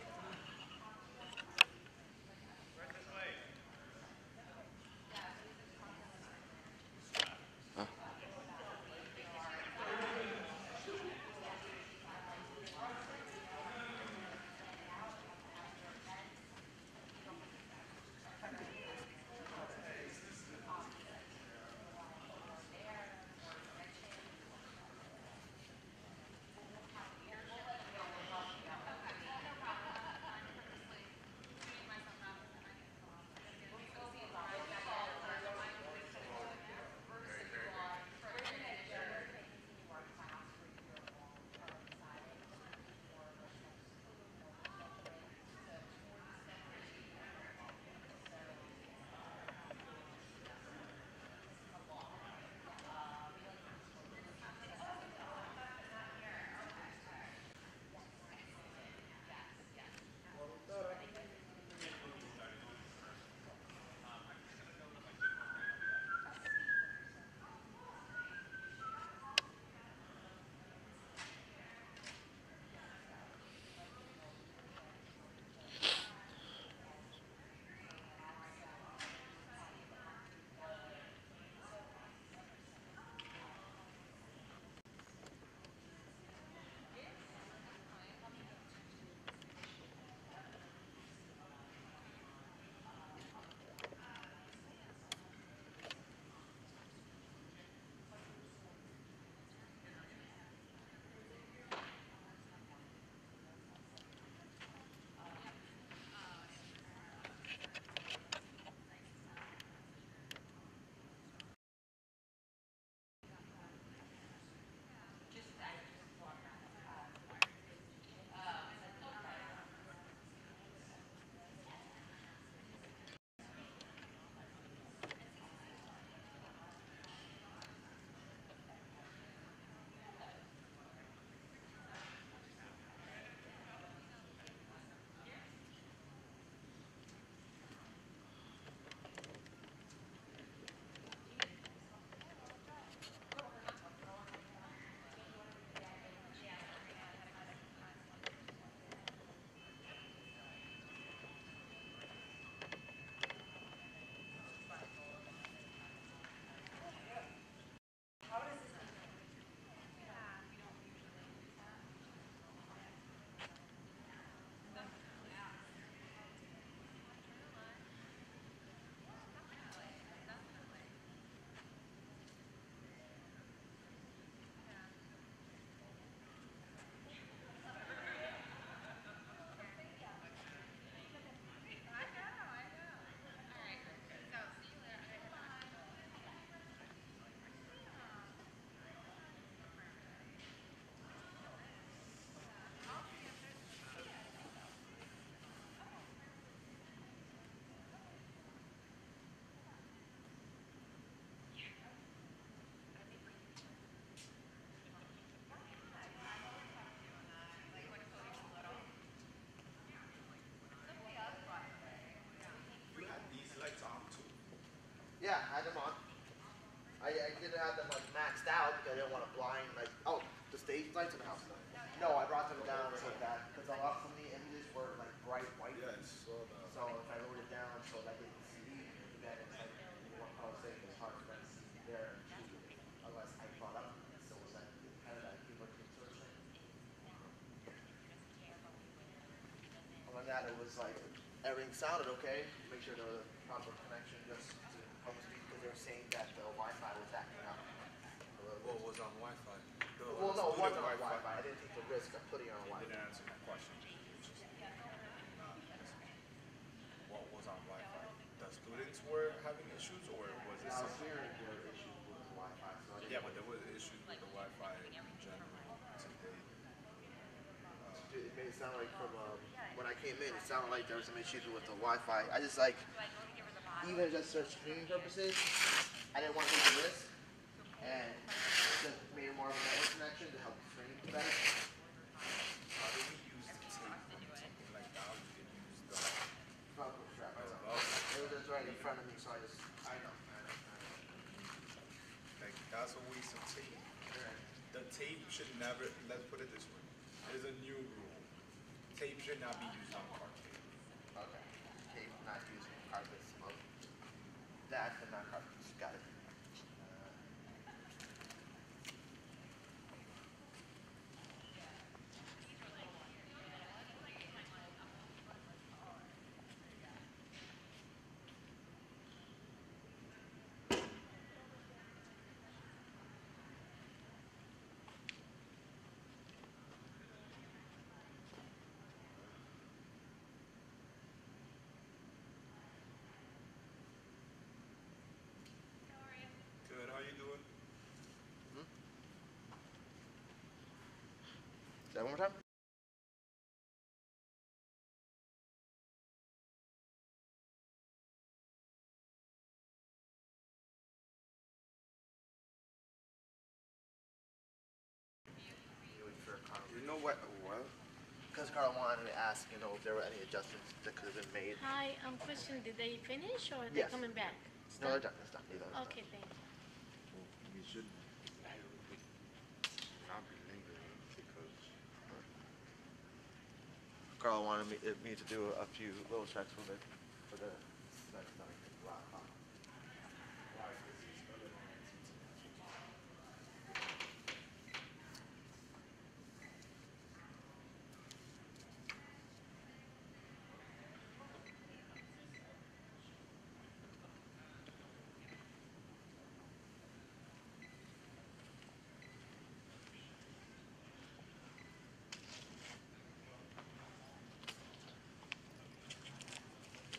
I didn't have them like maxed out because I didn't want to blind like the stage lights in the house. No, I brought them down so that because a lot of the images were like bright white. Yeah, I saw that. So if I lowered it down so that they can see, then it's like what I was saying, it's hard for them to see there and choose it. Unless I brought up so it was like kind of that people sort of thing. Other than that, it was like everything sounded okay. Make sure there was a proper connection just to help speak because they were saying that the Wi-Fi was acting up. What was on Wi-Fi? Well, no, it wasn't on Wi-Fi. I didn't take the risk of putting it on Wi-Fi. You didn't answer my question. What was on Wi-Fi? The students were having issues, or was it? I was hearing there were issues with the Wi-Fi. So Yeah, but there was issues with the Wi-Fi in general today. It made it sound like from when I came in, it sounded like there was some issues with the Wi-Fi. I just like, even just for streaming purposes, I didn't want to take the risk, and just made it more of a network connection to help stream better. How do we use the tape? Something like that, we can use the Velcro strap. as It well. was just right in front of me, so I know. Like, that's a waste of tape. The tape should never, let's put it this way. There's a new rule. Tape should not be used on carpet. Okay. Tape not using carpets. Well, that and not carpets. Got it. Good, how you doing? Say that one more time. You know what? What? Because Carl wanted to ask, if there were any adjustments that could have been made. Hi, question, did they finish or are they Yes. coming back? No, they're done. It's done. They're done. Okay, thank you. You should not be lingering because Carl wanted me to do a few little checks with it for the next time.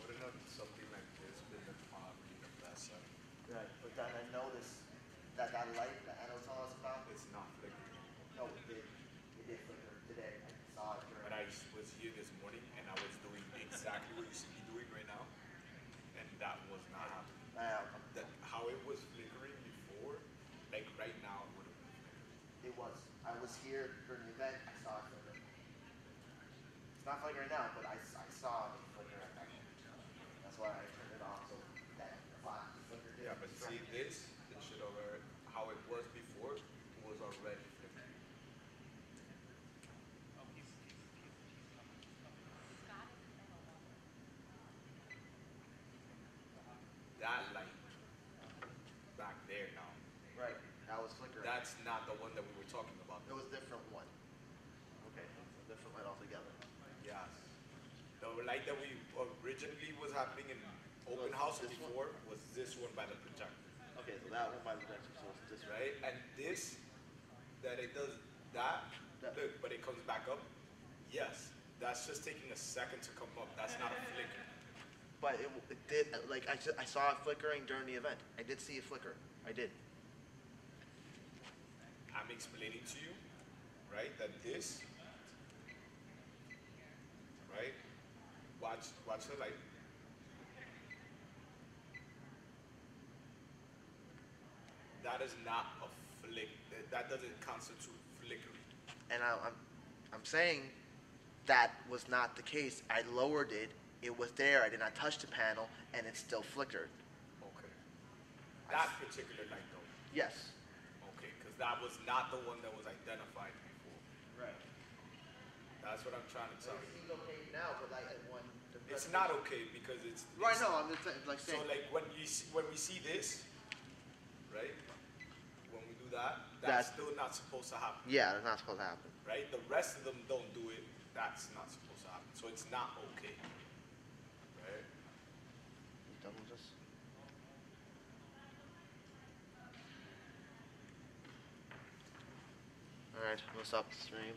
wouldn't have something like this been probably the best setting? Right, but then I noticed that light that Anna was telling us about, It's not flickering. no, it did. It did flicker today. I saw it during. But I was here this morning and I was doing exactly what you see me doing right now, and that was not happening. How it was flickering before, like right now, it would have been flickering. It was. I was here during the event. I saw it flicker. It's not flickering now, but I saw it flicker at that moment. That's why I turned it off so that flash flicker did. Yeah, but see this, it should already, how it was before, was already flickering. That light back there now. Right, that was flickering. That's not the one that we were talking about. It was a different one. Okay, it's a different light altogether. Yes. The light that we originally was happening in open house before was this one by the projector. Okay, so that one by the projector, so it's this one. Right? And this, that it does that, look, but it comes back up. Yes, that's just taking a second to come up. That's not a flicker. But it did, like, I saw it flickering during the event. I did see it flicker. I did. I'm explaining to you, right, that this, right, watch the light. That is not a flick, that doesn't constitute flickering. And I'm saying that was not the case. I lowered it. It was there. I did not touch the panel, and it still flickered. Okay. That particular light though. Yes. Okay, because that was not the one that was identified before. Right. That's what I'm trying to tell you. It's okay now, but like when It's not okay because it's right. No, I'm just like saying. So like when we see this, right? When we do that, that's still not supposed to happen. Yeah, it's not supposed to happen. Right? The rest of them don't do it. That's not supposed to happen. So it's not okay. Right? You done with this? Alright, we'll stop the stream.